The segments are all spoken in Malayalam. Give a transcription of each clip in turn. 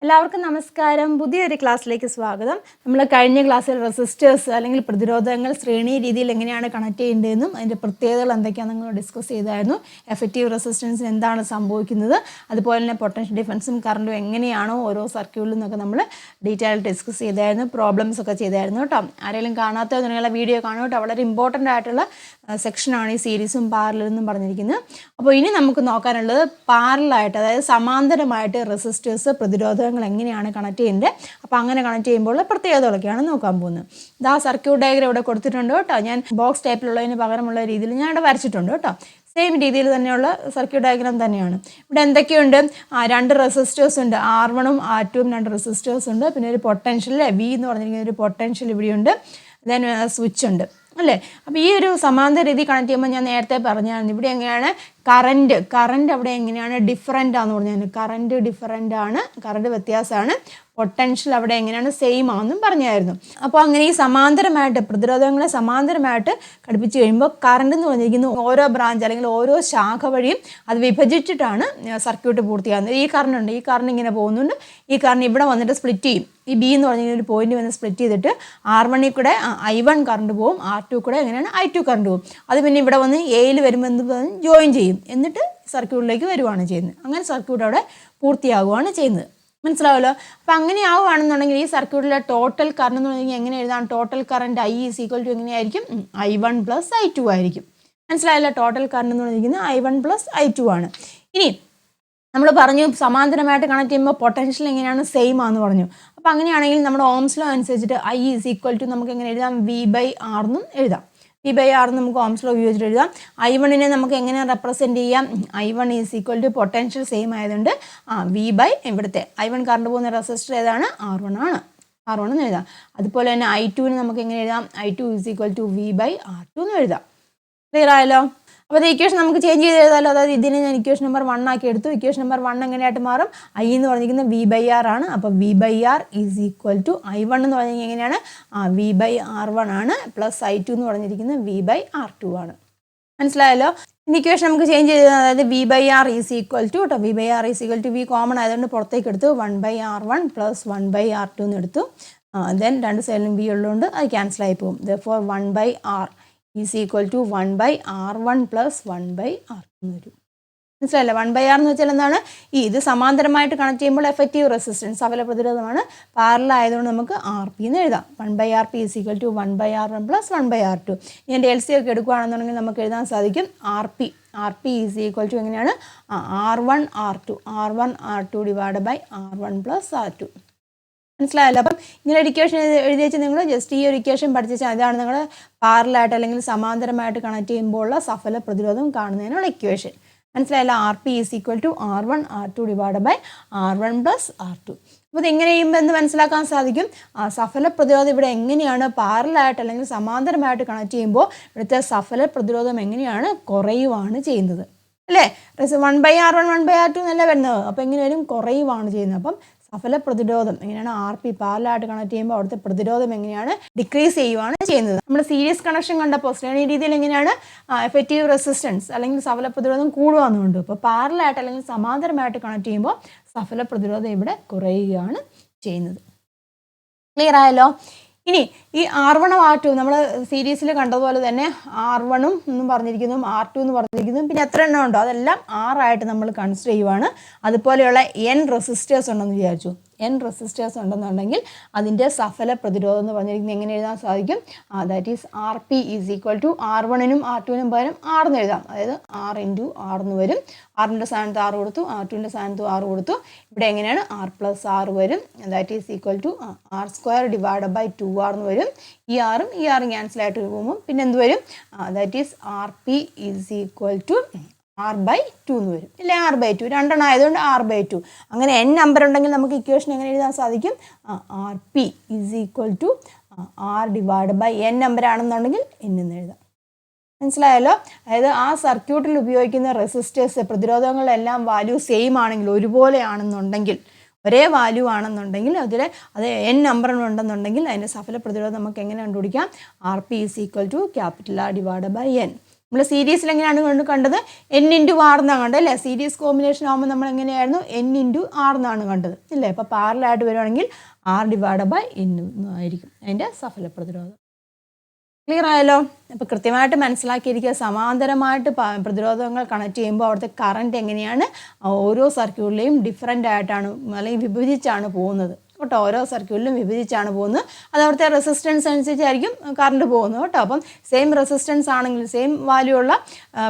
എല്ലാവർക്കും നമസ്കാരം. പുതിയൊരു ക്ലാസ്സിലേക്ക് സ്വാഗതം. നമ്മൾ കഴിഞ്ഞ ക്ലാസ്സിൽ റെസിസ്റ്റേഴ്സ് അല്ലെങ്കിൽ പ്രതിരോധങ്ങൾ ശ്രേണി രീതിയിൽ എങ്ങനെയാണ് കണക്ട് ചെയ്യേണ്ടതെന്നും അതിൻ്റെ പ്രത്യേകതകൾ എന്തൊക്കെയാണെന്ന് നമ്മൾ ഡിസ്കസ് ചെയ്തായിരുന്നു. എഫക്റ്റീവ് റെസിസ്റ്റൻസിന് എന്താണ് സംഭവിക്കുന്നത്, അതുപോലെ തന്നെ പൊട്ടൻഷ്യൽ ഡിഫറൻസും കറണ്ടും എങ്ങനെയാണോ ഓരോ സർക്യൂട്ടിൽ നിന്നൊക്കെ നമ്മൾ ഡീറ്റെയിൽ ഡിസ്കസ് ചെയ്തായിരുന്നു, പ്രോബ്ലംസ് ഒക്കെ ചെയ്തായിരുന്നു കേട്ടോ. ആരെങ്കിലും കാണാത്തതിനുള്ള വീഡിയോ കാണും കേട്ടോ. വളരെ ഇമ്പോർട്ടൻ്റ് ആയിട്ടുള്ള സെക്ഷനാണ് ഈ സീരീസും പാരലലെന്നും പറഞ്ഞിരിക്കുന്നത്. അപ്പോൾ ഇനി നമുക്ക് നോക്കാനുള്ളത് പാരലായിട്ട്, അതായത് സമാന്തരമായിട്ട് റെസിസ്റ്റേഴ്സ് പ്രതിരോധങ്ങൾ എങ്ങനെയാണ് കണക്ട് ചെയ്യേണ്ടത്. അപ്പോൾ അങ്ങനെ കണക്ട് ചെയ്യുമ്പോൾ പ്രത്യേകതകളൊക്കെയാണ് നോക്കാൻ പോകുന്നത്. ഇതാ സർക്യൂട്ട് ഡയഗ്രം ഇവിടെ കൊടുത്തിട്ടുണ്ട് കേട്ടോ. ഞാൻ ബോക്സ് ടൈപ്പിലുള്ളതിന് പകരമുള്ള രീതിയിൽ ഞാൻ ഇവിടെ വരച്ചിട്ടുണ്ട് കേട്ടോ. സെയിം രീതിയിൽ തന്നെയുള്ള സർക്യൂട്ട് ഡയഗ്രാം തന്നെയാണ്. ഇവിടെ എന്തൊക്കെയുണ്ട്? രണ്ട് റെസിസ്റ്റേഴ്സ് ഉണ്ട്, R1ഉം R2ഉം രണ്ട് റെസിസ്റ്റേഴ്സ് ഉണ്ട്. പിന്നെ ഒരു പൊട്ടൻഷ്യൽ V എന്ന് പറഞ്ഞിരിക്കുന്ന ഒരു പൊട്ടൻഷ്യൽ ഇവിടെയുണ്ട്. ദെൻ സ്വിച്ച് ഉണ്ട് അല്ലേ. അപ്പോൾ ഈ ഒരു സമാന്തര രീതി കണക്ട് ചെയ്യുമ്പോൾ ഞാൻ നേരത്തെ പറഞ്ഞായിരുന്നു, ഇവിടെ എങ്ങനെയാണ് കറണ്ട് അവിടെ എങ്ങനെയാണ് ഡിഫറൻ്റ് ആണെന്ന് പറഞ്ഞാൽ കറണ്ട് ഡിഫറൻ്റ് ആണ്, കറണ്ട് വ്യത്യാസമാണ്. പൊട്ടൻഷ്യൽ അവിടെ എങ്ങനെയാണ് സെയിം ആണെന്നും പറഞ്ഞായിരുന്നു. അപ്പോൾ അങ്ങനെ ഈ സമാന്തരമായിട്ട് പ്രതിരോധങ്ങളെ സമാന്തരമായിട്ട് ഘടിപ്പിച്ച് കഴിയുമ്പോൾ കറണ്ട് എന്ന് പറഞ്ഞിരിക്കുന്നു ഓരോ ബ്രാഞ്ച് അല്ലെങ്കിൽ ഓരോ ശാഖ വഴിയും അത് വിഭജിച്ചിട്ടാണ് സർക്യൂട്ട് പൂർത്തിയാകുന്നത്. ഈ കറണ്ട് ഉണ്ട്, ഈ കറണ്ട് ഇങ്ങനെ പോകുന്നുണ്ട്, ഈ കറണ്ട് ഇവിടെ വന്നിട്ട് സ്പ്ലിറ്റ് ചെയ്യും. ഈ B എന്ന് പറഞ്ഞിരിക്കുന്ന ഒരു പോയിന്റ് വന്ന് സ്പ്ലിറ്റ് ചെയ്തിട്ട് R1 കൂടെ I1 കറണ്ട് പോകും, R2 കൂടെ എങ്ങനെയാണ് I2 കറണ്ട് പോകും. അത് പിന്നെ ഇവിടെ വന്ന് Aയിൽ വരുമ്പോൾ എന്ത് ജോയിൻ ചെയ്യും, എന്നിട്ട് സർക്യൂട്ടിലേക്ക് വരുവാണ് ചെയ്യുന്നത്. അങ്ങനെ സർക്യൂട്ട് അവിടെ പൂർത്തിയാകുകയാണ് ചെയ്യുന്നത്. മനസ്സിലാവുമല്ലോ. അപ്പം അങ്ങനെ ആവുകയാണെന്നുണ്ടെങ്കിൽ ഈ സർക്യൂട്ടിലെ ടോട്ടൽ കറണ്ട് എന്ന് പറഞ്ഞാൽ എങ്ങനെ എഴുതാം? ടോട്ടൽ കറണ്ട് I = എങ്ങനെയായിരിക്കും? I1 + I2 ആയിരിക്കും. മനസ്സിലായല്ലോ. ടോട്ടൽ കറണ്ട് എന്ന് പറഞ്ഞിരിക്കുന്നത് I1 + I2 ആണ്. ഇനി നമ്മൾ പറഞ്ഞു സമാന്തരമായിട്ട് കണക്ട് ചെയ്യുമ്പോൾ പൊട്ടൻഷ്യൽ എങ്ങനെയാണ് സെയിം ആണെന്ന് പറഞ്ഞു. അപ്പോൾ അങ്ങനെയാണെങ്കിൽ നമ്മുടെ ഓംസ് ലോ അനുസരിച്ചിട്ട് I = നമുക്ക് എങ്ങനെ എഴുതാം? V/R എന്നും എഴുതാം. V/R നമുക്ക് ഓംസ് ലോ ഉപയോഗിച്ചിട്ട് എഴുതാം. I1നെ നമുക്ക് എങ്ങനെ റെപ്രസെൻറ്റ് ചെയ്യാം? I1 = പൊട്ടൻഷ്യൽ സെയിം ആയതുകൊണ്ട് ഇവിടുത്തെ I1 കറണ്ട് പോകുന്ന റെസിസ്റ്റർ ഏതാണ്? R1 ആണ്. R1 എന്ന് എഴുതാം. അതുപോലെ തന്നെ I2നെ നമുക്ക് എങ്ങനെ എഴുതാം? I2 = V/R2 എന്ന് എഴുതാം. ക്ലിയർ ആയല്ലോ. അപ്പോൾ അത് ഇക്വേഷൻ നമുക്ക് ചേഞ്ച് ചെയ്ത് എഴുതാമല്ലോ. അതായത് ഇതിനെ ഞാൻ ഇക്വേഷൻ നമ്പർ 1 ആക്കി എടുത്തു. ഇക്വേഷൻ നമ്പർ 1 എങ്ങനെയായിട്ട് മാറും? I എന്ന് പറഞ്ഞിരിക്കുന്നത് V/R ആണ്. അപ്പോൾ V/R = I1 എന്ന് പറഞ്ഞാൽ എങ്ങനെയാണ്? V/R1 ആണ്, പ്ലസ് I2 എന്ന് പറഞ്ഞിരിക്കുന്നത് V/R2 ആണ്. മനസ്സിലായല്ലോ. ഇക്വേഷൻ നമുക്ക് ചേഞ്ച് ചെയ്ത്, അതായത് V/R = V/R V കോമൺ ആയതുകൊണ്ട് പുറത്തേക്ക് എടുത്തു. 1/R1 + 1/R2 എന്ന് എടുത്തു. ദെൻ രണ്ട് സൈഡിലും V ഉള്ളതുകൊണ്ട് അത് ക്യാൻസൽ ആയി പോകും. therefore 1/R = 1/R1 + 1/R2 എന്ന് വരും. മനസ്സിലായില്ല. 1/R എന്ന് വെച്ചാൽ എന്താണ്? ഇത് സമാന്തരമായിട്ട് കണക്ട് ചെയ്യുമ്പോൾ എഫക്റ്റീവ് റെസിസ്റ്റൻസ് സഫല പ്രതിരോധമാണ്. പാരലൽ ആയതുകൊണ്ട് നമുക്ക് RP എന്ന് എഴുതാം. 1/RP = 1/R1 + 1/R2. ഇതിൻ്റെ LC ഒക്കെ എടുക്കുകയാണെന്നുണ്ടെങ്കിൽ നമുക്ക് എഴുതാൻ സാധിക്കും RP = എങ്ങനെയാണ്? R1 R2 / R1 + R2. മനസ്സിലായല്ലോ. അപ്പം ഇങ്ങനെ ഒരു ഇക്വേഷൻ എഴുതി വെച്ച് നിങ്ങൾ ജസ്റ്റ് ഈ ഒരു ഇക്വേഷൻ പഠിച്ചാൽ ഇതാണ് നിങ്ങൾ പാരലായിട്ട് അല്ലെങ്കിൽ സമാന്തരമായിട്ട് കണക്ട് ചെയ്യുമ്പോഴുള്ള സഫല പ്രതിരോധം കാണുന്നതിനുള്ള ഇക്വേഷൻ. മനസ്സിലായല്ലോ. RP = R1 R2 / R1 + R2. അപ്പോൾ ഇത് എങ്ങനെ ചെയ്യുമ്പോൾ എന്ന് മനസ്സിലാക്കാൻ സാധിക്കും. സഫല പ്രതിരോധം ഇവിടെ എങ്ങനെയാണ് പാരലായിട്ട് അല്ലെങ്കിൽ സമാന്തരമായിട്ട് കണക്ട് ചെയ്യുമ്പോൾ ഇവിടുത്തെ സഫല പ്രതിരോധം എങ്ങനെയാണ് കുറയുവാണ് ചെയ്യുന്നത് അല്ലേ. 1/R1 1/R2 എന്നല്ല വരുന്നത്. അപ്പോൾ എങ്ങനെ വരും? കുറയുവാണ് ചെയ്യുന്നത്. അപ്പം സഫല പ്രതിരോധം എങ്ങനെയാണ്? RP പാരലായിട്ട് കണക്ട് ചെയ്യുമ്പോൾ അവിടുത്തെ പ്രതിരോധം എങ്ങനെയാണ്? ഡിക്രീസ് ചെയ്യുവാണ് ചെയ്യുന്നത്. നമ്മൾ സീരീസ് കണക്ഷൻ കണ്ടപ്പോൾ ശ്രേണി രീതിയിൽ എങ്ങനെയാണ് എഫക്റ്റീവ് റെസിസ്റ്റൻസ് അല്ലെങ്കിൽ സഫല പ്രതിരോധം കൂടുകയെന്നുണ്ട്. അപ്പോൾ പാരലായിട്ട് അല്ലെങ്കിൽ സമാന്തരമായിട്ട് കണക്ട് ചെയ്യുമ്പോൾ സഫല പ്രതിരോധം ഇവിടെ കുറയുകയാണ് ചെയ്യുന്നത്. ക്ലിയർ ആയല്ലോ. ഇനി ഈ R1 R2 നമ്മൾ സീരീസിൽ കണ്ടതുപോലെ തന്നെ R1 എന്നും പറഞ്ഞിരിക്കുന്നു, R2 എന്ന് പറഞ്ഞിരിക്കുന്നു. പിന്നെ എത്ര എണ്ണം ഉണ്ടോ അതെല്ലാം R ആയിട്ട് നമ്മൾ കൺസിഡർ ചെയ്യുവാണ്. അതുപോലെയുള്ള N റെസിസ്റ്റേഴ്സ് ഉണ്ടെന്ന് വിചാരിച്ചു. N റെസിസ്റ്റേഴ്സ് ഉണ്ടെന്നുണ്ടെങ്കിൽ അതിൻ്റെ സഫല പ്രതിരോധം എന്ന് പറഞ്ഞിരിക്കുന്നത് എങ്ങനെ എഴുതാൻ സാധിക്കും? ദാറ്റ് ഈസ് RP = R1നും R2നും പകരം R എന്ന് എഴുതാം. അതായത് R × R എന്ന് വരും. R-ൻ്റെ സ്ഥാനത്ത് R കൊടുത്തു, R2ൻ്റെ സ്ഥാനത്ത് R കൊടുത്തു. ഇവിടെ എങ്ങനെയാണ്? R + R വരും. ദാറ്റ് ഈസ് = R² / 2R എന്ന് വരും. ഈ ആറും ഈ ആറും ക്യാൻസൽ ആയിട്ട് പോകുമ്പോൾ പിന്നെ എന്ത് വരും? ദാറ്റ് ഈസ് RP = R/2 എന്ന് വരും. ഇല്ലേ? R/2 രണ്ടെണ്ണം ആയതുകൊണ്ട് R/2. അങ്ങനെ N നമ്പർ ഉണ്ടെങ്കിൽ നമുക്ക് ഇക്വേഷൻ എങ്ങനെ എഴുതാൻ സാധിക്കും? RP = R / N നമ്പർ ആണെന്നുണ്ടെങ്കിൽ N എന്ന് എഴുതാം. മനസ്സിലായല്ലോ. അതായത് ആ സർക്യൂട്ടിൽ ഉപയോഗിക്കുന്ന റെസിസ്റ്റേഴ്സ് പ്രതിരോധങ്ങളെല്ലാം വാല്യൂ സെയിം ആണെങ്കിൽ, ഒരുപോലെ ആണെന്നുണ്ടെങ്കിൽ, ഒരേ വാല്യൂ ആണെന്നുണ്ടെങ്കിൽ അത് N നമ്പർ ഉണ്ടെന്നുണ്ടെങ്കിൽ അതിൻ്റെ സഫല പ്രതിരോധം നമുക്ക് എങ്ങനെ കണ്ടുപിടിക്കാം? RP = R/N. നമ്മൾ സീരീസിൽ എങ്ങനെയാണ് കണ്ടത് n × r എന്നാണ് കണ്ടത് അല്ലേ. സീരീസ് കോമ്പിനേഷൻ ആകുമ്പോൾ നമ്മൾ എങ്ങനെയായിരുന്നു n × r എന്നാണ് കണ്ടത് ഇല്ലേ. അപ്പോൾ പാരലായിട്ട് വരുവാണെങ്കിൽ r/n ആയിരിക്കും അതിൻ്റെ സഫല പ്രതിരോധം. ക്ലിയർ ആയല്ലോ. അപ്പോൾ കൃത്യമായിട്ട് മനസ്സിലാക്കിയിരിക്കുക, സമാന്തരമായിട്ട് പ്രതിരോധങ്ങൾ കണക്ട് ചെയ്യുമ്പോൾ അവിടുത്തെ കറണ്ട് എങ്ങനെയാണ് ഓരോ സർക്യൂട്ടിലെയും ഡിഫറൻ്റ് ആയിട്ടാണ് അല്ലെങ്കിൽ വിഭജിച്ചാണ് പോകുന്നത് കേട്ടോ. ഓരോ സർക്യൂട്ടിലും വിഭജിച്ചാണ് പോകുന്നത്. അത് അവിടുത്തെ റെസിസ്റ്റൻസ് അനുസരിച്ചായിരിക്കും കറണ്ട് പോകുന്നത് കേട്ടോ. അപ്പം സെയിം റെസിസ്റ്റൻസ് ആണെങ്കിൽ സെയിം വാല്യൂ ഉള്ള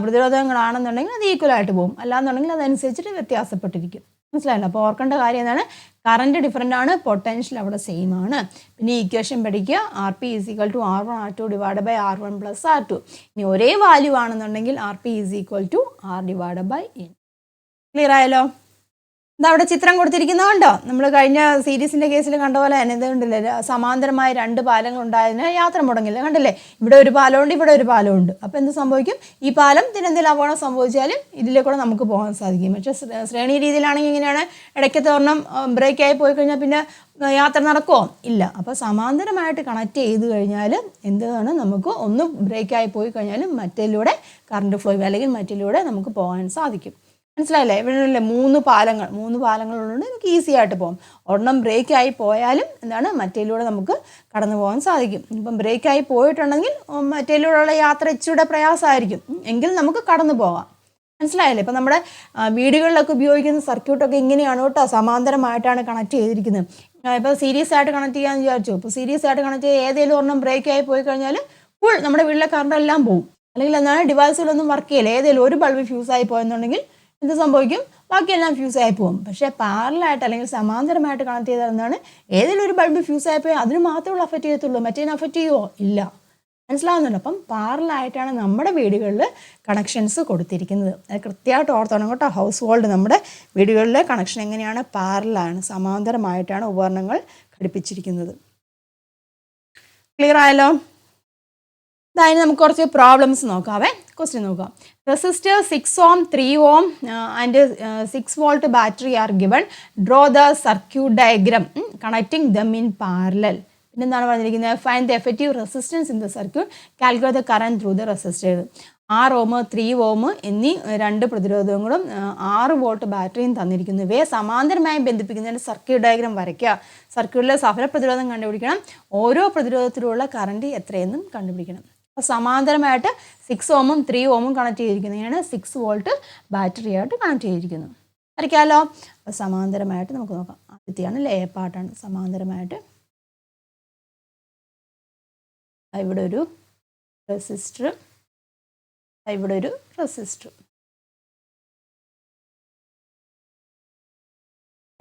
പ്രതിരോധങ്ങളാണെന്നുണ്ടെങ്കിൽ അത് ഈക്വലായിട്ട് പോകും, അല്ലാന്നുണ്ടെങ്കിൽ അതനുസരിച്ചിട്ട് വ്യത്യാസപ്പെട്ടിരിക്കും. മനസ്സിലായല്ലോ. അപ്പോൾ ഓർക്കേണ്ട കാര്യം എന്താണ്, കറണ്ട് ഡിഫറൻ്റ് ആണ്, പൊട്ടൻഷ്യൽ അവിടെ സെയിം ആണ്. പിന്നെ ഇക്വേഷൻ പഠിക്കുക, RP = R1 R2 / R1 + R2. ഇനി ഒരേ വാല്യൂ ആണെന്നുണ്ടെങ്കിൽ RP = R/N. ക്ലിയർ ആയല്ലോ. ഇതാ അവിടെ ചിത്രം കൊടുത്തിരിക്കുന്നതുണ്ടോ, നമ്മൾ കഴിഞ്ഞ സീരീസിൻ്റെ കേസിൽ കണ്ട പോലെ തന്നെ ഇതുണ്ടല്ലേ, സമാന്തരമായ 2 പാലങ്ങൾ ഉണ്ടായതിന് യാത്ര മുടങ്ങില്ല കണ്ടില്ലേ. ഇവിടെ ഒരു പാലമുണ്ട്, ഇവിടെ ഒരു പാലമുണ്ട്. അപ്പോൾ എന്ത് സംഭവിക്കും, ഈ പാലം ഇതിനെന്തെങ്കിലും അപകടം സംഭവിച്ചാലും ഇതിലേക്കൂടെ നമുക്ക് പോകാൻ സാധിക്കും. പക്ഷേ ശ്രേണി രീതിയിലാണെങ്കിൽ ഇങ്ങനെയാണ്, ഇടയ്ക്കത്തെ ഒരെണ്ണം ബ്രേക്കായി പോയി കഴിഞ്ഞാൽ പിന്നെ യാത്ര നടക്കുമോ ഇല്ല. അപ്പോൾ സമാന്തരമായിട്ട് കണക്ട് ചെയ്ത് കഴിഞ്ഞാൽ എന്താണ്, നമുക്ക് ഒന്ന് ബ്രേക്കായി പോയി കഴിഞ്ഞാലും മറ്റേലൂടെ കറണ്ട് ഫ്ലോ അല്ലെങ്കിൽ മറ്റേലൂടെ നമുക്ക് പോകാൻ സാധിക്കും. മനസ്സിലായില്ലേ. ഇവിടെ 3 പാലങ്ങളുള്ളതുകൊണ്ട് നമുക്ക് ഈസി ആയിട്ട് പോകും. ഒരെണ്ണം ബ്രേക്കായി പോയാലും എന്താണ് മറ്റേലൂടെ നമുക്ക് കടന്നു പോകാൻ സാധിക്കും. ഇപ്പം ബ്രേക്കായി പോയിട്ടുണ്ടെങ്കിൽ മറ്റേലൂടെയുള്ള യാത്ര ഇച്ചിരി പ്രയാസമായിരിക്കും, എങ്കിൽ നമുക്ക് കടന്നു പോകാം. മനസ്സിലായല്ലേ. ഇപ്പം നമ്മുടെ വീടുകളിലൊക്കെ ഉപയോഗിക്കുന്ന സർക്യൂട്ടൊക്കെ ഇങ്ങനെയാണ് കേട്ടോ, സമാന്തരമായിട്ടാണ് കണക്ട് ചെയ്തിരിക്കുന്നത്. ഇപ്പോൾ സീരീസ് ആയിട്ട് കണക്ട് ചെയ്യാമെന്ന് വിചാരിച്ചു. ഇപ്പോൾ സീരീസ് ആയിട്ട് കണക്ട് ചെയ്ത് ഏതെങ്കിലും ഒരെണ്ണം ബ്രേക്കായി പോയി കഴിഞ്ഞാൽ ഫുൾ നമ്മുടെ വീട്ടിലെ കറണ്ട് എല്ലാം പോകും. അല്ലെങ്കിൽ എന്താണ് ഡിവൈസുകളൊന്നും വർക്ക് ചെയ്യില്ല. ഏതെങ്കിലും ഒരു ബൾബ് ഫ്യൂസായി പോയെന്നുണ്ടെങ്കിൽ എന്ത് സംഭവിക്കും, ബാക്കിയെല്ലാം ഫ്യൂസായി പോകും. പക്ഷേ പാരലായിട്ട് അല്ലെങ്കിൽ സമാന്തരമായിട്ട് കണക്ട് ചെയ്താൽ എന്താണ്, ഏതെങ്കിലും ഒരു ബൾബ് ഫ്യൂസായി പോയാൽ അതിന് മാത്രമേ അഫക്റ്റ് ചെയ്യത്തുള്ളൂ, മറ്റേതിനെ അഫക്റ്റ് ചെയ്യുമോ ഇല്ല. മനസ്സിലാവുന്നുണ്ട്. അപ്പം പാരലായിട്ടാണ് നമ്മുടെ വീടുകളിൽ കണക്ഷൻസ് കൊടുത്തിരിക്കുന്നത്. അത് കൃത്യമായിട്ട് ഓർത്തോണം കേട്ടോ. ഹൗസ് ഹോൾഡ് നമ്മുടെ വീടുകളിലെ കണക്ഷൻ എങ്ങനെയാണ്, പാരലാണ്, സമാന്തരമായിട്ടാണ് ഉപകരണങ്ങൾ ഘടിപ്പിച്ചിരിക്കുന്നത്. ക്ലിയർ ആയല്ലോ. അതായത് നമുക്ക് കുറച്ച് പ്രോബ്ലംസ് നോക്കാവേ. ക്വസ്റ്റ്യൻ നോക്കാം. Resistor 6 ohm, 3 ohm and 6 volt battery are given. Draw the circuit diagram connecting them in parallel. പിന്നെ എന്താണ് പറഞ്ഞിരിക്കുന്നത്, find the effective resistance in the circuit, calculate the current through the resistor. 6 ohm 3 ohm എന്നീ 2 പ്രതിരോധങ്ങളും 6 വോൾട്ട് ബാറ്ററിയും തന്നിരിക്കുന്നു. ഇവയെ സമാന്തരമായി ബന്ധിപ്പിക്കുന്നതിന് സർക്യൂട്ട് ഡയഗ്രാം വരയ്ക്കുക. സർക്യൂട്ടിലെ സഫല പ്രതിരോധം കണ്ടുപിടിക്കണം. ഓരോ പ്രതിരോധത്തിലുള്ള കറണ്ട് എത്രയെന്നും കണ്ടുപിടിക്കണം. അപ്പോൾ സമാന്തരമായിട്ട് 6 ohm 3 ohm കണക്ട് ചെയ്തിരിക്കുന്നത്. ഇങ്ങനെയാണ് 6 വോൾട്ട് ബാറ്ററിയായിട്ട് കണക്ട് ചെയ്തിരിക്കുന്നു. വരയ്ക്കാമല്ലോ. അപ്പോൾ സമാന്തരമായിട്ട് നമുക്ക് നോക്കാം. ആദ്യത്തെയാണ് എ പാർട്ടാണ്. സമാന്തരമായിട്ട് ഇവിടെ ഒരു റെസിസ്റ്റർ, ഇവിടെ ഒരു റെസിസ്റ്റർ.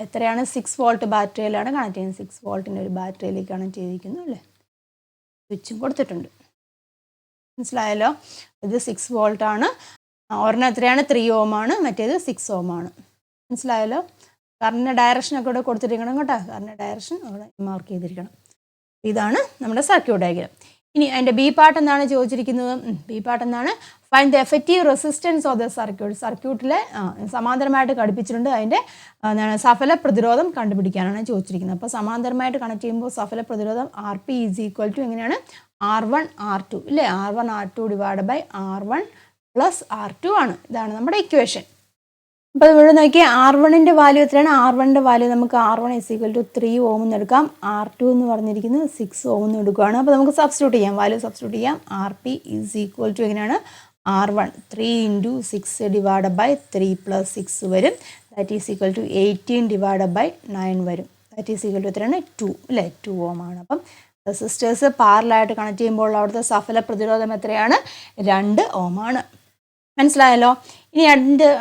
എത്രയാണ്, 6 വോൾട്ട് ബാറ്ററിയിലാണ് കണക്ട് ചെയ്യുന്നത്. 6 വോൾട്ടിൻ്റെ ഒരു ബാറ്ററിയിലേക്ക് കണക്ട് ചെയ്തിരിക്കുന്നു അല്ലേ. സ്വിച്ചും കൊടുത്തിട്ടുണ്ട്. മനസ്സിലായല്ലോ. ഇത് 6 വോൾട്ടാണ്. ഒരെണ്ണം എത്രയാണ്, 3 ohm ആണ്, മറ്റേത് 6 ohm ആണ്. മനസ്സിലായല്ലോ. കറണ്ടിൻ്റെ ഡയറക്ഷനൊക്കെ ഇവിടെ കൊടുത്തിരിക്കണം കേട്ടോ. കറണ്ടിൻ്റെ ഡയറക്ഷൻ അവിടെ മാർക്ക് ചെയ്തിരിക്കണം. ഇതാണ് നമ്മുടെ സർക്യൂട്ട് ഡയഗ്രാം. ഇനി അതിൻ്റെ ബി പാർട്ട് എന്താണ് ചോദിച്ചിരിക്കുന്നത്, ബി പാർട്ട് എന്താണ്, find the effective resistance of the circuit. സർക്യൂട്ടിലെ സമാന്തരമായിട്ട് ഘടിപ്പിച്ചിട്ടുണ്ട്, അതിൻ്റെ എന്താണ് സഫല പ്രതിരോധം കണ്ടുപിടിക്കാനാണ് ചോദിച്ചിരിക്കുന്നത്. അപ്പോൾ സമാന്തരമായിട്ട് കണക്ട് ചെയ്യുമ്പോൾ സഫല പ്രതിരോധം RP = എങ്ങനെയാണ്, R1 R2 ഇല്ലേ. R1 R2 / R1 + R2 ആണ്. ഇതാണ് നമ്മുടെ ഇക്വേഷൻ. അപ്പോൾ ഇവിടെ നോക്കിയാൽ R1ൻ്റെ വാല്യൂ എത്രയാണ്, R1ൻ്റെ വാല്യൂ നമുക്ക് R1 = 3 ohm എന്ന് എടുക്കാം. R2 എന്ന് പറഞ്ഞിരിക്കുന്നത് 6 ohm എന്ന് എടുക്കുകയാണ്. അപ്പോൾ നമുക്ക് സബ്സ്റ്റിറ്റ്യൂട്ട് ചെയ്യാം, വാല്യൂ സബ്സ്റ്റിറ്റ്യൂട്ട് ചെയ്യാം. RP = എങ്ങനെയാണ്, R1 3 × 6 / 3 + 6 വരും. ദാറ്റ് ഈസ് ഈക്വൽ ടു 18 / 9 വരും. ദാറ്റ് ഈസ് ഈക്വൽ ടു എത്രയാണ്, 2 അല്ലേ, 2 ohm ആണ്. അപ്പം റെസിസ്റ്റേഴ്സ് പാരലായിട്ട് കണക്ട് ചെയ്യുമ്പോൾ അവിടുത്തെ സഫല പ്രതിരോധം എത്രയാണ്, 2 ohm ആണ്. മനസ്സിലായല്ലോ. ഇനി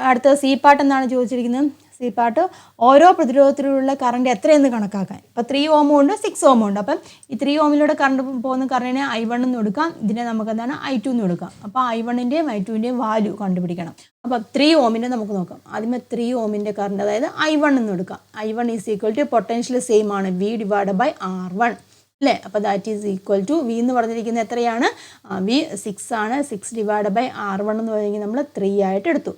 അടുത്ത സി പാർട്ട് എന്താണ് ചോദിച്ചിരിക്കുന്നത്, സി പാർട്ട് ഓരോ പ്രതിരോധത്തിലുള്ള കറണ്ട് എത്രയെന്ന് കണക്കാക്കാൻ. ഇപ്പോൾ 3 ohm ഉണ്ട്, 6 ohm ഉണ്ട്. അപ്പം ഈ 3 ohമിലൂടെ കറണ്ട് പോകുന്ന കറണ്ടിനെ I1 എന്ന് എടുക്കാം, ഇതിനെ നമുക്ക് എന്താണ് I2 എന്ന് എടുക്കാം. അപ്പോൾ I1ൻ്റെയും I2ൻ്റെയും വാല്യൂ കണ്ടുപിടിക്കണം. അപ്പോൾ 3 ohമിൻ്റെ നമുക്ക് നോക്കാം. ആദ്യമേ 3 ohമിൻ്റെ കറണ്ട് അതായത് I1 എന്ന് എടുക്കാം. I1 = പൊട്ടൻഷ്യൽ സെയിം ആണ്, V / R1 അല്ലേ. അപ്പോൾ that is equal to V എന്ന് പറഞ്ഞിരിക്കുന്നത് എത്രയാണ്, വി 6 ആണ്. 6 / R1 എന്ന് പറഞ്ഞിരിക്കുന്നത് നമ്മൾ 3 ആയിട്ട് എടുത്തു.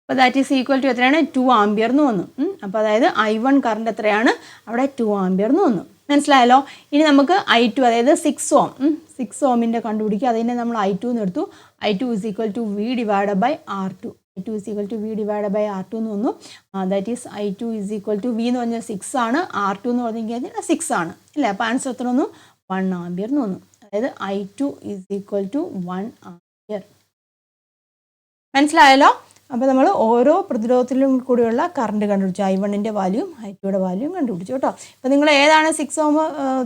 അപ്പോൾ ദാറ്റ് ഈസ് ഈക്വൽ ടു എത്രയാണ്, 2 ആംപിയർ എന്ന് വന്നു. അപ്പോൾ അതായത് I1 കറണ്ട് എത്രയാണ്, അവിടെ 2 ആംപിയർ എന്ന് വന്നു. മനസ്സിലായല്ലോ. ഇനി നമുക്ക് I2 അതായത് 6 ഓം 6 ഓമിൻ്റെ കണ്ടുപിടിക്കുക. അതിനെ നമ്മൾ I2 എന്ന് എടുത്തു. I2 is equal to V divided by R2. I2 is equal to V divided by R2 എന്ന് വന്നു. That is I2 is equal to V എന്ന് പറഞ്ഞാൽ 6 ആണ്, R2 എന്ന് പറഞ്ഞാൽ 6 ആണ് അല്ലേ. അപ്പോൾ ആൻസർ എത്ര വന്നു? 1 ആംപിയർ എന്ന് വന്നു. അതായത് I2 is equal to 1 ampere. മനസ്സിലായല്ലോ. അപ്പോൾ നമ്മൾ ഓരോ പ്രതിരോധത്തിലും കൂടിയുള്ള കറണ്ട് കണ്ടുപിടിച്ചു. I1ൻ്റെ വാല്യൂം I2യുടെ വാല്യൂം കണ്ടുപിടിച്ചു കേട്ടോ. അപ്പോൾ നിങ്ങൾ ഏതാണ് 6 ഓം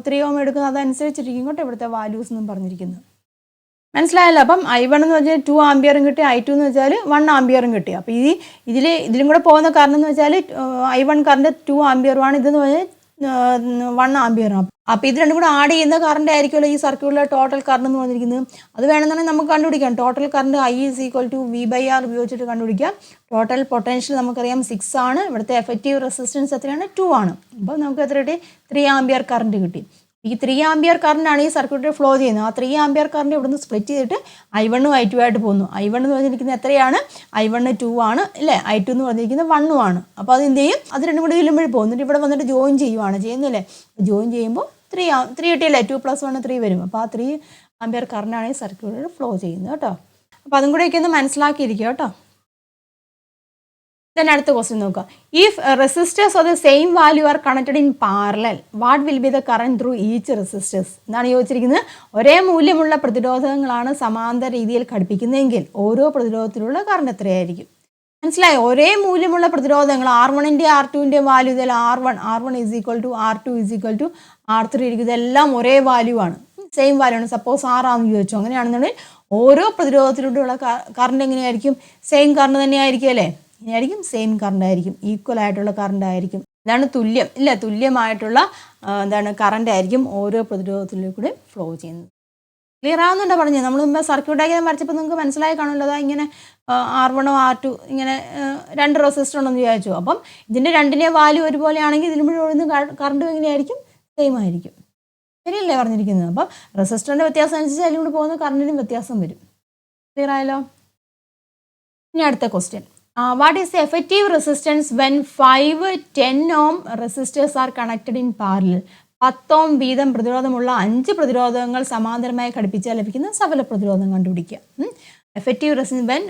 3 ഓം എടുക്കുന്നത് അതനുസരിച്ചിരിക്കും കേട്ടോ ഇവിടുത്തെ വാല്യൂസ് എന്നും പറഞ്ഞിരിക്കുന്നത്. മനസ്സിലായല്ലോ. അപ്പം I1 എന്ന് വെച്ചാൽ 2 ആംപിയറും കിട്ടി, I2 എന്ന് വെച്ചാൽ 1 ആംപിയറും കിട്ടി. അപ്പോൾ ഇതിലും കൂടെ പോകുന്ന കറണ്ട് എന്ന് വെച്ചാൽ I1 കറണ്ട് 2 ആംപിയറുമാണ്, ഇതെന്ന് പറഞ്ഞാൽ 1 ആംപിയറാണ്. അപ്പോൾ ഇത് രണ്ടും കൂടെ ആഡ് ചെയ്യുന്ന കറണ്ട് ആയിരിക്കുമല്ലോ ഈ സർക്യൂട്ടിലെ ടോട്ടൽ കറണ്ട് എന്ന് പറഞ്ഞിരിക്കുന്നത്. അത് വേണമെന്നുണ്ടെങ്കിൽ നമുക്ക് കണ്ടുപിടിക്കാം. Total current I is equal to V/R ഉപയോഗിച്ചിട്ട് കണ്ടുപിടിക്കാം. ടോട്ടൽ പൊട്ടൻഷ്യൽ നമുക്കറിയാം 6 ആണ്, ഇവിടുത്തെ എഫക്റ്റീവ് റെസിസ്റ്റൻസ് എത്രയാണ്? 2 ആണ്. അപ്പോൾ നമുക്ക് എത്ര കിട്ടി? 3 ആംപിയർ കറണ്ട് കിട്ടി. ഈ 3 ആംപിയർ കറണ്ടാണ് ഈ സർക്യൂട്ടിൽ ഫ്ലോ ചെയ്യുന്നത്. ആ 3 ആംപിയർ കറണ്ട് ഇവിടുന്ന് സ്പ്ലിറ്റ് ചെയ്തിട്ട് I1 I2 ആയിട്ട് പോകുന്നു. I1 എന്ന് പറഞ്ഞിരിക്കുന്നത് എത്രയാണ്? I1 2 ആണ് അല്ലേ, I2 എന്ന് പറഞ്ഞിരിക്കുന്നത് 1 ആണ്. അപ്പോൾ അത് എന്ത് ചെയ്യും? അത് രണ്ടും കൂടി ചെല്ലുമ്പോൾ പോകുന്നിട്ട് ഇവിടെ വന്നിട്ട് ജോയിൻ ചെയ്യുവാണ് ചെയ്യുന്നില്ലേ. ജോയിൻ ചെയ്യുമ്പോൾ 3 കിട്ടിയല്ലേ, 2 + 1 3 വരും. അപ്പോൾ ആ 3 ആംപിയർ കറണ്ടാണ് ഈ സർക്യൂട്ടിൽ ഫ്ലോ ചെയ്യുന്നത് കേട്ടോ. അപ്പോൾ അതും കൂടെയൊക്കെ ഒന്ന് മനസ്സിലാക്കിയിരിക്കുക കേട്ടോ. Then അടുത്ത ക്വസ്റ്റ്യൻ നോക്കുക. If resistors of the same value are connected in parallel what will be the current through each resistors എന്നാണ് ചോദിച്ചിരിക്കുന്നത്. ഒരേ മൂല്യമുള്ള പ്രതിരോധങ്ങളാണ് സമാന്തര രീതിയിൽ ഘടിപ്പിക്കുന്നതെങ്കിൽ ഓരോ പ്രതിരോധത്തിലുള്ള കറണ്ട് എത്രയായിരിക്കും? മനസ്സിലായോ? ഒരേ മൂല്യമുള്ള പ്രതിരോധങ്ങൾ R1ൻ്റെ R2ൻ്റെ വാല്യൂ ഇതിൽ R1 is equal to R2 is equal to R3 ഇരിക്കും. ഇതെല്ലാം ഒരേ വാല്യൂ ആണ്, സെയിം വാല്യൂ ആണ്. സപ്പോസ് 6 ആണെന്ന് ചോദിച്ചു. അങ്ങനെയാണെന്നുണ്ടെങ്കിൽ ഓരോ പ്രതിരോധത്തിലൂടെയുള്ള കറണ്ട് എങ്ങനെയായിരിക്കും? സെയിം കറണ്ട് തന്നെയായിരിക്കും അല്ലേ. ഇങ്ങനെയായിരിക്കും, സെയിം കറണ്ട് ആയിരിക്കും, ഈക്വൽ ആയിട്ടുള്ള കറണ്ട് ആയിരിക്കും. ഇതാണ് തുല്യം ഇല്ല, തുല്യമായിട്ടുള്ള കറണ്ട് ആയിരിക്കും ഓരോ പ്രതിരോധത്തിലൂടെ ഫ്ലോ ചെയ്യുന്നത്. ക്ലിയർ ആവുന്നുണ്ടോ? പറഞ്ഞു നമ്മൾ മുമ്പ് സർക്യൂട്ടാക്കി വരച്ചപ്പോൾ നിങ്ങൾക്ക് മനസ്സിലായി കാണുമല്ലോ. അതാ ഇങ്ങനെ R1 R2 ഇങ്ങനെ 2 റെസിസ്റ്റർ ഉണ്ടെന്ന് വിചാരിച്ചു. അപ്പം ഇതിൻ്റെ രണ്ടിൻ്റെ വാല്യൂ ഒരുപോലെ ആണെങ്കിൽ ഇതിലൂടെ ഒഴുകുന്ന കറണ്ടും എങ്ങനെയായിരിക്കും? സെയിം ആയിരിക്കും. ശരിയല്ലേ പറഞ്ഞിരിക്കുന്നത്? അപ്പം റെസിസ്റ്ററിൻ്റെ വ്യത്യാസം അനുസരിച്ച് അതിലൂടെ പോകുന്ന കറണ്ടിനും വ്യത്യാസം വരും. ക്ലിയർ ആയല്ലോ. ഇനി അടുത്ത question. What is the effective resistance when 5, 10 ohm resistors are connected in parallel? 10 ഓം വീതം പ്രതിരോധമുള്ള 5 പ്രതിരോധങ്ങൾ സമാന്തരമായി ഘടിപ്പിച്ചാൽ ലഭിക്കുന്ന സഫല പ്രതിരോധം കണ്ടുപിടിക്കുക. Effective resistance when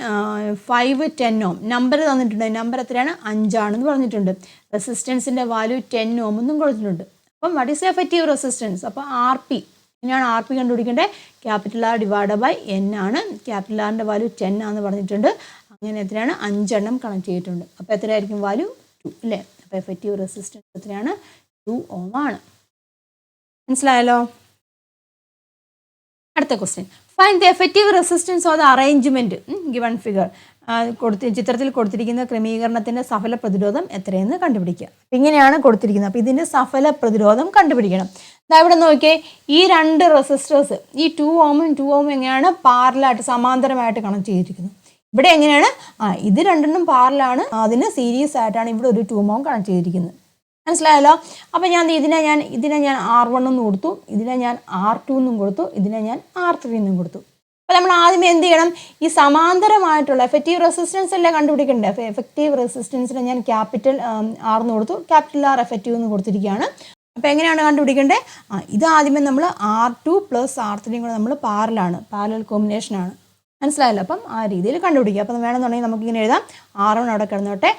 5, 10 ohm number തന്നിട്ടുണ്ട്. നമ്പർ എത്രയാണ്? 5 ആണെന്ന് പറഞ്ഞിട്ടുണ്ട്. റെസിസ്റ്റൻസിൻ്റെ വാല്യൂ 10 ഓം എന്നും കൊടുത്തിട്ടുണ്ട്. അപ്പം വാട്ട് ഈസ് എഫക്റ്റീവ് റെസിസ്റ്റൻസ്? അപ്പോൾ RP ഇങ്ങനെയാണ് RP കണ്ടുപിടിക്കേണ്ടത്. R ഡിവൈഡ് ബൈ N ആണ്. Rൻ്റെ വാല്യൂ 10 ആണെന്ന് പറഞ്ഞിട്ടുണ്ട്. അങ്ങനെ എത്രയാണ്? 5 എണ്ണം കണക്ട് ചെയ്തിട്ടുണ്ട്. അപ്പോൾ എത്രയായിരിക്കും വാല്യൂ? 2 അല്ലേ. അപ്പോൾ എഫക്റ്റീവ് റെസിസ്റ്റൻസ് എത്രയാണ്? 2 ഓം ആണ്. മനസ്സിലായല്ലോ. അടുത്ത question. Find the effective resistance of the arrangement given figure. ചിത്രത്തിൽ കൊടുത്തിരിക്കുന്ന ക്രമീകരണത്തിൻ്റെ സഫല പ്രതിരോധം എത്രയെന്ന് കണ്ടുപിടിക്കുക. അപ്പം ഇങ്ങനെയാണ് കൊടുത്തിരിക്കുന്നത്. അപ്പോൾ ഇതിൻ്റെ സഫല പ്രതിരോധം കണ്ടുപിടിക്കണം. ഇവിടെ നോക്കിയേ, ഈ 2 റെസിസ്റ്റേഴ്സ് ഈ 2 ഓമും 2 ഓമും എങ്ങനെയാണ്? പാരലായിട്ട് സമാന്തരമായിട്ട് കണക്ട് ചെയ്തിരിക്കുന്നത്. ഇവിടെ എങ്ങനെയാണ്? ഇത് രണ്ടെണ്ണം പാരലാണ്, അതിന് സീരീസ് ആയിട്ടാണ് ഇവിടെ ഒരു 2 ഓം കണക്ട് ചെയ്തിരിക്കുന്നത്. മനസ്സിലായല്ലോ. അപ്പോൾ ഇതിനെ ഞാൻ R1 എന്ന് കൊടുത്തു, ഇതിനെ ഞാൻ R2 എന്നും കൊടുത്തു, ഇതിനെ ഞാൻ R3 എന്നും കൊടുത്തു. അപ്പോൾ നമ്മൾ ആദ്യമേ എന്ത് ചെയ്യണം? ഈ സമാന്തരമായിട്ടുള്ള എഫക്റ്റീവ് റെസിസ്റ്റൻസ് അല്ലേ കണ്ടുപിടിക്കേണ്ടത്. അപ്പോൾ എഫക്റ്റീവ് റെസിസ്റ്റൻസിനെ ഞാൻ ക്യാപിറ്റൽ R എന്ന് കൊടുത്തു, ക്യാപിറ്റൽ R എഫക്റ്റീവ് എന്ന് കൊടുത്തിരിക്കുകയാണ്. അപ്പോൾ എങ്ങനെയാണ് കണ്ടുപിടിക്കേണ്ടത്? ഇത് ആദ്യമേ നമ്മൾ R2 + R3 കൂടെ നമ്മൾ പാരലൽ കോമ്പിനേഷനാണ്. മനസ്സിലായല്ലോ. അപ്പം ആ രീതിയിൽ കണ്ടുപിടിക്കുക. അപ്പം വേണമെന്നുണ്ടെങ്കിൽ നമുക്കിങ്ങനെ എഴുതാം. R1 അവിടെ കിടന്നോട്ടെ,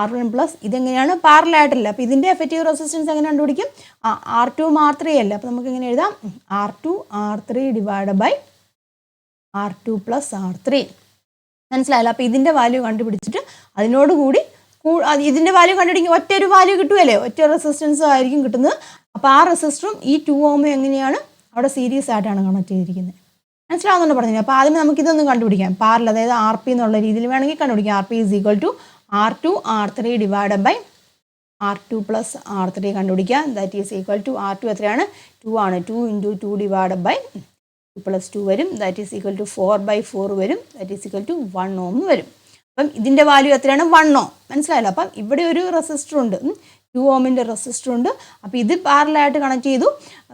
R1 + ഇതെങ്ങനെയാണ്? പാരലായിട്ടില്ല. അപ്പോൾ ഇതിൻ്റെ എഫക്റ്റീവ് റെസിസ്റ്റൻസ് എങ്ങനെ കണ്ടുപിടിക്കും? R2 R3 അല്ല. അപ്പോൾ നമുക്ക് ഇങ്ങനെ എഴുതാം. R2 R3 divide by R2 + R3. മനസ്സിലായല്ലോ. അപ്പോൾ ഇതിൻ്റെ വാല്യൂ കണ്ടുപിടിച്ചിട്ട് അതിനോടുകൂടി ഇതിൻ്റെ വാല്യൂ കണ്ടുപിടിക്കും. ഒറ്റൊരു വാല്യൂ കിട്ടുമല്ലേ, ഒറ്റ റെസിസ്റ്റൻസ് ആയിരിക്കും കിട്ടുന്നത്. അപ്പോൾ ആ റെസിസ്റ്ററും ഈ 2 ഓമും എങ്ങനെയാണ്? അവിടെ സീരീസ് ആയിട്ടാണ് കണക്ട് ചെയ്തിരിക്കുന്നത്. മനസ്സിലാവുന്നുണ്ട് പറഞ്ഞു. അപ്പോൾ ആദ്യം നമുക്കിതൊന്നും കണ്ടുപിടിക്കാം. പാരലൽ, അതായത് RP എന്നുള്ള രീതിയിൽ വേണമെങ്കിൽ കണ്ടുപിടിക്കാം. RP is equal to R2 R3 divide by R2 + R3 കണ്ടുപിടിക്കാം. That is equal to R2 എത്രയാണ്? 2 ആണ്. 2 × 2 ഡിവൈഡ് ബൈ 2 + 2 വരും. ദാറ്റ് ഈസ് ഈക്വൽ ടു 4/4 വരും. ദാറ്റ് ഈസ് ഈക്വൽ ടു 1 ഓം വരും. അപ്പം ഇതിൻ്റെ വാല്യൂ എത്രയാണ്? 1 ഓം. മനസ്സിലായല്ലോ. അപ്പം ഇവിടെ ഒരു റെസിസ്റ്റർ ഉണ്ട്, 2 ഓമിൻ്റെ റെസിസ്റ്റർ ഉണ്ട്. അപ്പോൾ ഇത് പാരലായിട്ട് കണക്ട് ചെയ്തു,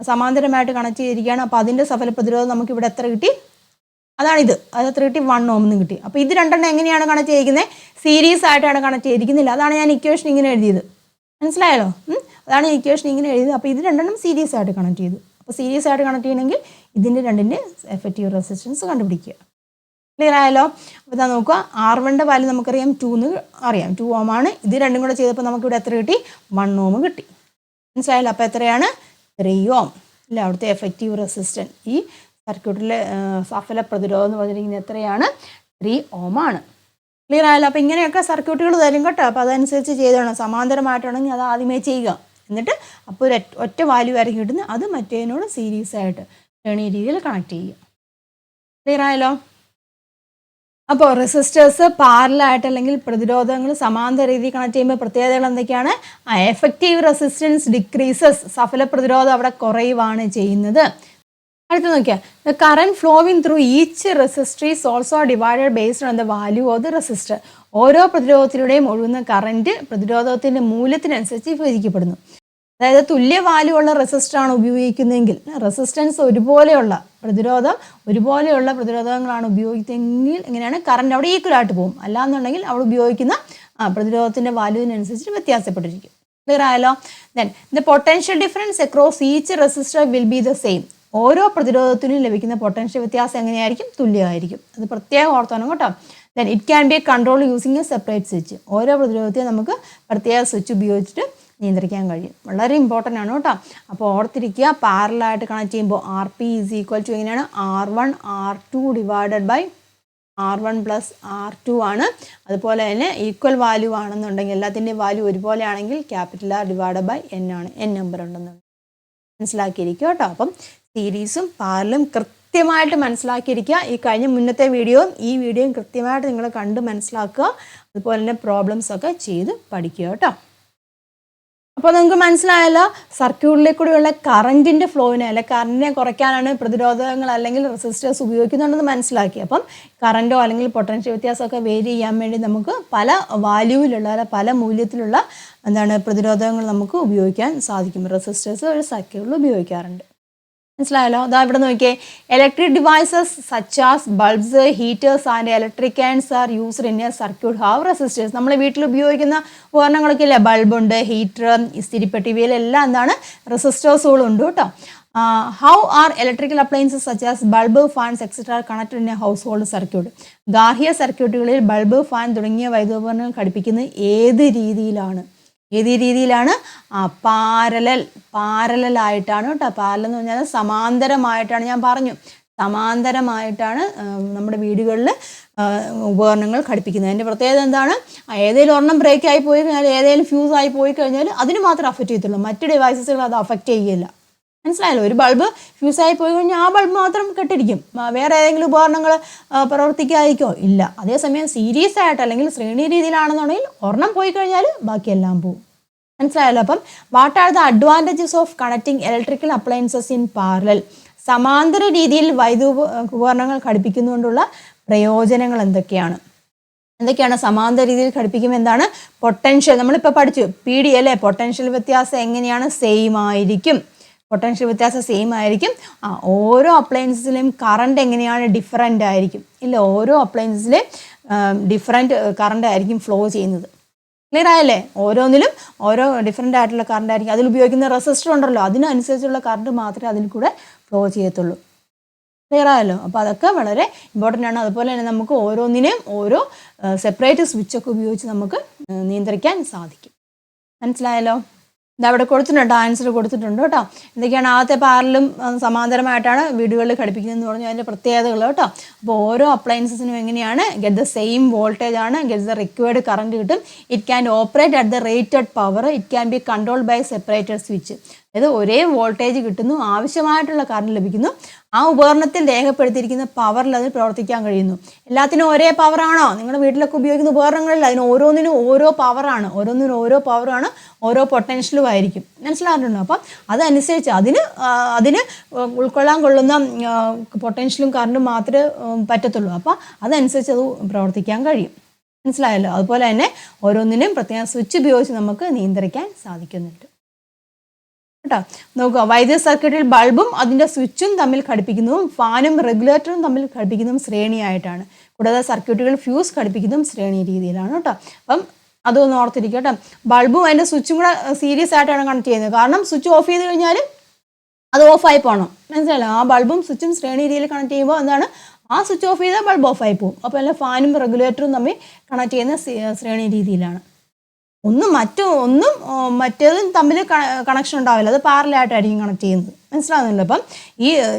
സമാന്തരമായിട്ട് കണക്ട് ചെയ്തിരിക്കുകയാണ്. അപ്പോൾ അതിൻ്റെ സഫല പ്രതിരോധം നമുക്ക് ഇവിടെ എത്ര കിട്ടി? അതാണിത്. അത് എത്ര കിട്ടി? 1 ഓം എന്ന് കിട്ടി. അപ്പോൾ ഇത് രണ്ടെണ്ണം എങ്ങനെയാണ് കണക്ട് ചെയ്തിരിക്കുന്നത്? സീരീസ് ആയിട്ടാണ് കണക്ട് ചെയ്തിരിക്കുന്നില്ല. അതാണ് ഞാൻ ഇക്വേഷൻ ഇങ്ങനെ എഴുതിയത്. മനസ്സിലായല്ലോ. അതാണ് ഇക്വേഷൻ ഇങ്ങനെ എഴുതുന്നത്. അപ്പോൾ ഇത് രണ്ടെണ്ണം സീരീസ് ആയിട്ട് കണക്ട് ചെയ്തു. അപ്പോൾ സീരീസ് ആയിട്ട് കണക്ട് ചെയ്യണമെങ്കിൽ ഇതിൻ്റെ രണ്ടിൻ്റെ എഫക്റ്റീവ് റെസിസ്റ്റൻസ് കണ്ടുപിടിക്കുക. ക്ലിയർ ആയല്ലോ? അപ്പോൾ ഇതാ നോക്കുക, R1ൻ്റെ വാല്യൂ നമുക്കറിയാം 2 എന്ന് അറിയാം, 2 ഓം ആണ്. ഇത് രണ്ടും കൂടെ ചെയ്തപ്പോൾ നമുക്കിവിടെ എത്ര കിട്ടി? 1 ഓം കിട്ടി. മനസ്സിലായല്ലോ? അപ്പോൾ എത്രയാണ്? 3 ഓം ഇല്ല അവിടുത്തെ എഫക്റ്റീവ് റെസിസ്റ്റൻസ്. ഈ സർക്യൂട്ടിലെ സഫല പ്രതിരോധം എന്ന് പറഞ്ഞിരിക്കുന്നത് എത്രയാണ്? 3 ഓം ആണ്. ക്ലിയർ ആയല്ലോ? അപ്പോൾ ഇങ്ങനെയൊക്കെ സർക്യൂട്ടുകൾ തരും കേട്ടോ. അപ്പോൾ അതനുസരിച്ച് ചെയ്തോണം. സമാന്തരമായിട്ടാണെങ്കിൽ അത് ആദ്യമേ ചെയ്യുക. എന്നിട്ട് അപ്പോൾ ഒരു ഒറ്റ വാല്യൂ ആയിരിക്കും കിട്ടുന്നത്, അത് മറ്റേതിനോട് സീരീസ് ആയിട്ട് ശ്രേണി രീതിയിൽ കണക്ട് ചെയ്യുക. ക്ലിയർ ആയല്ലോ? അപ്പോൾ റെസിസ്റ്റേഴ്സ് പാരലായിട്ട് അല്ലെങ്കിൽ പ്രതിരോധങ്ങൾ സമാന്തര രീതിയിൽ കണക്ട് ചെയ്യുമ്പോൾ പ്രത്യേകതകൾ എന്തൊക്കെയാണ്? എഫക്റ്റീവ് റെസിസ്റ്റൻസ് ഡിക്രീസസ്, സഫല പ്രതിരോധം അവിടെ കുറയുവാണ് ചെയ്യുന്നത്. അടുത്ത് നോക്കിയാൽ the current flowing through each resistor is also divided based on the value of the resistor. ഓരോ പ്രതിരോധത്തിലൂടെയും ഒഴുകുന്ന കറന്റ് പ്രതിരോധത്തിൻ്റെ മൂല്യത്തിനനുസരിച്ച് വിഭജിക്കപ്പെടുന്നു. അതായത് തുല്യ വാല്യൂ ഉള്ള റെസിസ്റ്ററാണ് ഉപയോഗിക്കുന്നതെങ്കിൽ, റെസിസ്റ്റൻസ് ഒരുപോലെയുള്ള പ്രതിരോധങ്ങളാണ് ഉപയോഗിക്കുന്നതെങ്കിൽ എങ്ങനെയാണ്? കറണ്ട് അവിടെ ഈക്വൽ ആയിട്ട് പോകും. അല്ലാന്നുണ്ടെങ്കിൽ അവിടെ ഉപയോഗിക്കുന്ന പ്രതിരോധത്തിൻ്റെ വാല്യൂവിനനുസരിച്ച് വ്യത്യാസപ്പെട്ടിരിക്കും. ക്ലിയർ ആയല്ലോ? Then the potential difference across each resistor will be the same. ഓരോ പ്രതിരോധത്തിനും ലഭിക്കുന്ന പൊട്ടൻഷ്യൽ വ്യത്യാസം എങ്ങനെയായിരിക്കും? തുല്യമായിരിക്കും. അത് പ്രത്യേകം ഓർത്തോണം കേട്ടോ. Then it can B control using A separate switch. ഓരോ പ്രതിരോധത്തെയും നമുക്ക് പ്രത്യേക സ്വിച്ച് ഉപയോഗിച്ചിട്ട് നിയന്ത്രിക്കാൻ കഴിയും. വളരെ ഇമ്പോർട്ടൻ്റ് ആണ് കേട്ടോ. അപ്പോൾ ഓർത്തിരിക്കുക, പാരലായിട്ട് കണക്ട് ചെയ്യുമ്പോൾ RP ഈസ് ഈക്വൽ ടു എങ്ങനെയാണ്? R1 R2 divided by R1 plus R2 ആണ്. അതുപോലെ തന്നെ ഈക്വൽ വാല്യൂ ആണെന്നുണ്ടെങ്കിൽ, എല്ലാത്തിൻ്റെയും വാല്യൂ ഒരുപോലെ ആണെങ്കിൽ capital R divided by N ആണ്. N നമ്പർ ഉണ്ടെന്നുണ്ട് മനസ്സിലാക്കിയിരിക്കുക കേട്ടോ. അപ്പം സീരീസും പാരലും കൃത്യമായിട്ട് മനസ്സിലാക്കിയിരിക്കുക. ഈ കഴിഞ്ഞ മുന്നത്തെ വീഡിയോയും ഈ വീഡിയോയും കൃത്യമായിട്ട് നിങ്ങൾ കണ്ട് മനസ്സിലാക്കുക. അതുപോലെ തന്നെ പ്രോബ്ലംസ് ഒക്കെ ചെയ്ത് പഠിക്കുക കേട്ടോ. അപ്പോൾ നിങ്ങൾക്ക് മനസ്സിലായല്ലോ, സർക്യൂട്ടിലേക്കൂടെയുള്ള കറൻറ്റിൻ്റെ ഫ്ലോവിനെ അല്ലെങ്കിൽ കറൻറ്റിനെ കുറയ്ക്കാനാണ് പ്രതിരോധങ്ങൾ അല്ലെങ്കിൽ റെസിസ്റ്റേഴ്സ് ഉപയോഗിക്കുന്നുണ്ടെന്ന് മനസ്സിലാക്കി. അപ്പം കറൻറ്റോ അല്ലെങ്കിൽ പൊട്ടൻഷ്യൽ വ്യത്യാസമൊക്കെ വേരി ചെയ്യാൻ വേണ്ടി നമുക്ക് പല വാല്യൂവിലുള്ള പല മൂല്യത്തിലുള്ള പ്രതിരോധങ്ങൾ നമുക്ക് ഉപയോഗിക്കാൻ സാധിക്കും. റെസിസ്റ്റേഴ്സ് ഒരു സർക്യൂട്ടിൽ ഉപയോഗിക്കാറുണ്ട്. മനസ്സിലായല്ലോ? അതാ ഇവിടെ നോക്കിയേ, electric devices such as bulbs, heaters and electric cans are used in A circuit have resistors. നമ്മൾ വീട്ടിൽ ഉപയോഗിക്കുന്ന ഉപകരണങ്ങളൊക്കെ ഇല്ലേ? ബൾബുണ്ട്, ഹീറ്റർ, ഇസ്തിരിപ്പെട്ടി, ഇവയിലെല്ലാം റെസിസ്റ്റേഴ്സുകളുണ്ട് കേട്ടോ. How are electrical appliances such as bulb, fans etcetera connected in A house hold circuit. ഗാർഹിക സർക്യൂട്ടുകളിൽ ബൾബ്, ഫാൻ തുടങ്ങിയ വൈദ്യുതോപകരണങ്ങൾ ഘടിപ്പിക്കുന്നത് ഏത് രീതിയിലാണ്? പാരലായിട്ടാണ് കേട്ടോ. പാരൽ എന്ന് പറഞ്ഞാൽ സമാന്തരമായിട്ടാണ്. ഞാൻ പറഞ്ഞു, സമാന്തരമായിട്ടാണ് നമ്മുടെ വീടുകളിൽ ഉപകരണങ്ങൾ ഘടിപ്പിക്കുന്നത്. അതിൻ്റെ പ്രത്യേകത എന്താണ്? ഏതെങ്കിലും ഒരെണ്ണം ബ്രേക്ക് ആയി പോയി കഴിഞ്ഞാൽ, ഏതെങ്കിലും ഫ്യൂസ് ആയി പോയി കഴിഞ്ഞാൽ അതിന് മാത്രമേ അഫക്റ്റ് ചെയ്യത്തുള്ളൂ, മറ്റ് ഡിവൈസസുകൾ അത് അഫക്റ്റ് ചെയ്യില്ല. മനസ്സിലായല്ലോ? ഒരു ബൾബ് ഫ്യൂസായി പോയി കഴിഞ്ഞാൽ ആ ബൾബ് മാത്രം കെട്ടിരിക്കും, വേറെ ഏതെങ്കിലും ഉപകരണങ്ങൾ പ്രവർത്തിക്കാതിരിക്കോ? ഇല്ല. അതേസമയം സീരീസ് ആയിട്ട് അല്ലെങ്കിൽ ശ്രേണി രീതിയിലാണെന്നുണ്ടെങ്കിൽ ഒരെണ്ണം പോയി കഴിഞ്ഞാൽ ബാക്കിയെല്ലാം പോകും. മനസ്സിലായല്ലോ? അപ്പം what are the advantages of connecting electrical appliances in parallel? സമാന്തര രീതിയിൽ ഉപകരണങ്ങൾ ഘടിപ്പിക്കുന്നതുകൊണ്ടുള്ള പ്രയോജനങ്ങൾ എന്തൊക്കെയാണ് സമാന്തര രീതിയിൽ ഘടിപ്പിക്കുമ്പോൾ? എന്താണ് പൊട്ടൻഷ്യൽ? നമ്മളിപ്പോൾ പഠിച്ചു PD അല്ലേ? പൊട്ടൻഷ്യൽ വ്യത്യാസം എങ്ങനെയാണ്? സെയിം ആയിരിക്കും. ഓരോ അപ്ലയൻസിലെയും കറണ്ട് എങ്ങനെയാണ്? ഡിഫറൻ്റ് ആയിരിക്കും. ഇല്ല, ഓരോ അപ്ലയൻസിലെയും ഡിഫറെൻറ്റ് കറണ്ട് ആയിരിക്കും ഫ്ലോ ചെയ്യുന്നത്. ക്ലിയർ ആയല്ലേ? ഓരോന്നിലും ഓരോ ഡിഫറെൻ്റ് ആയിട്ടുള്ള കറണ്ട് ആയിരിക്കും. അതിൽ ഉപയോഗിക്കുന്ന റെസിസ്റ്റർ ഉണ്ടല്ലോ, അതിനനുസരിച്ചുള്ള കറണ്ട് മാത്രമേ അതിൽ കൂടെ ഫ്ലോ ചെയ്യത്തുള്ളൂ. ക്ലിയർ ആയല്ലോ? അപ്പോൾ അതൊക്കെ വളരെ ഇമ്പോർട്ടൻ്റ് ആണ്. അതുപോലെ തന്നെ നമുക്ക് ഓരോന്നിനെയും ഓരോ സെപ്പറേറ്റ് സ്വിച്ചൊക്കെ ഉപയോഗിച്ച് നമുക്ക് നിയന്ത്രിക്കാൻ സാധിക്കും. മനസ്സിലായല്ലോ? ഇതവിടെ കൊടുത്തിട്ടുണ്ട്, ആൻസർ കൊടുത്തിട്ടുണ്ട് കേട്ടോ. എന്തൊക്കെയാണ്? ആദ്യത്തെ പാരലും സമാന്തരമായിട്ടാണ് വീടുകളിൽ ഘടിപ്പിക്കുന്നതെന്ന് പറഞ്ഞു, അതിൻ്റെ പ്രത്യേകതകൾ കേട്ടോ. അപ്പോൾ ഓരോ അപ്ലയൻസസിനും എങ്ങനെയാണ്? ഗെറ്റ് ദ സെയിം വോൾട്ടേജ് ആണ്, ഗെറ്റ് ദ റിക്വയർഡ് കറണ്ട് കിട്ടും. It can operate at the rated power. It can be controlled by separated switch. അതായത് ഒരേ വോൾട്ടേജ് കിട്ടുന്നു, ആവശ്യമായിട്ടുള്ള കറണ്ട് ലഭിക്കുന്നു, ആ ഉപകരണത്തിൽ രേഖപ്പെടുത്തിയിരിക്കുന്ന പവറിൽ അത് പ്രവർത്തിക്കാൻ കഴിയുന്നു. എല്ലാത്തിനും ഒരേ പവറാണോ? നിങ്ങളുടെ വീട്ടിലൊക്കെ ഉപയോഗിക്കുന്ന ഉപകരണങ്ങളിൽ അതിന് ഓരോന്നിനും ഓരോ പവറാണ്, ഓരോ പൊട്ടൻഷ്യലും ആയിരിക്കും. മനസ്സിലാകുന്നുണ്ടോ? അപ്പം അതനുസരിച്ച് അതിന് ഉൾക്കൊള്ളാൻ കൊള്ളുന്ന പൊട്ടൻഷ്യലും കറണ്ടും മാത്രമേ പറ്റത്തുള്ളൂ. അപ്പം അതനുസരിച്ച് അത് പ്രവർത്തിക്കാൻ കഴിയും. മനസ്സിലായല്ലോ? അതുപോലെ തന്നെ ഓരോന്നിനും പ്രത്യേകം സ്വിച്ച് ഉപയോഗിച്ച് നമുക്ക് നിയന്ത്രിക്കാൻ സാധിക്കുന്നുണ്ട് കേട്ടോ. നോക്കുക, വൈദ്യുത സർക്യൂട്ടിൽ ബൾബും അതിൻ്റെ സ്വിച്ചും തമ്മിൽ ഘടിപ്പിക്കുന്നതും ഫാനും റെഗുലേറ്ററും തമ്മിൽ ഘടിപ്പിക്കുന്നതും ശ്രേണിയായിട്ടാണ്. കൂടാതെ സർക്യൂട്ടുകൾ ഫ്യൂസ് ഘടിപ്പിക്കുന്നതും ശ്രേണി രീതിയിലാണ് കേട്ടോ. അപ്പം അതൊന്ന് ഓർത്തിരിക്കുക കേട്ടോ. ബൾബും അതിൻ്റെ സ്വിച്ചും കൂടെ സീരിയസ് ആയിട്ടാണ് കണക്ട് ചെയ്യുന്നത്. കാരണം സ്വിച്ച് ഓഫ് ചെയ്ത് കഴിഞ്ഞാൽ അത് ഓഫായി പോകണം, മനസ്സിലായല്ലോ. ആ ബൾബും സ്വിച്ചും ശ്രേണി രീതിയിൽ കണക്ട് ചെയ്യുമ്പോൾ എന്താണ്, ആ സ്വിച്ച് ഓഫ് ചെയ്താൽ ബൾബ് ഓഫായി പോകും. അപ്പോൾ അല്ല ഫാനും റെഗുലേറ്ററും തമ്മിൽ കണക്ട് ചെയ്യുന്ന ശ്രേണി രീതിയിലാണ്. ഒന്നും മറ്റേതും തമ്മിൽ കണക്ഷൻ ഉണ്ടാവില്ല, അത് പാരലായിട്ടായിരിക്കും കണക്ട് ചെയ്യുന്നത്, മനസ്സിലാവുന്നില്ല. അപ്പം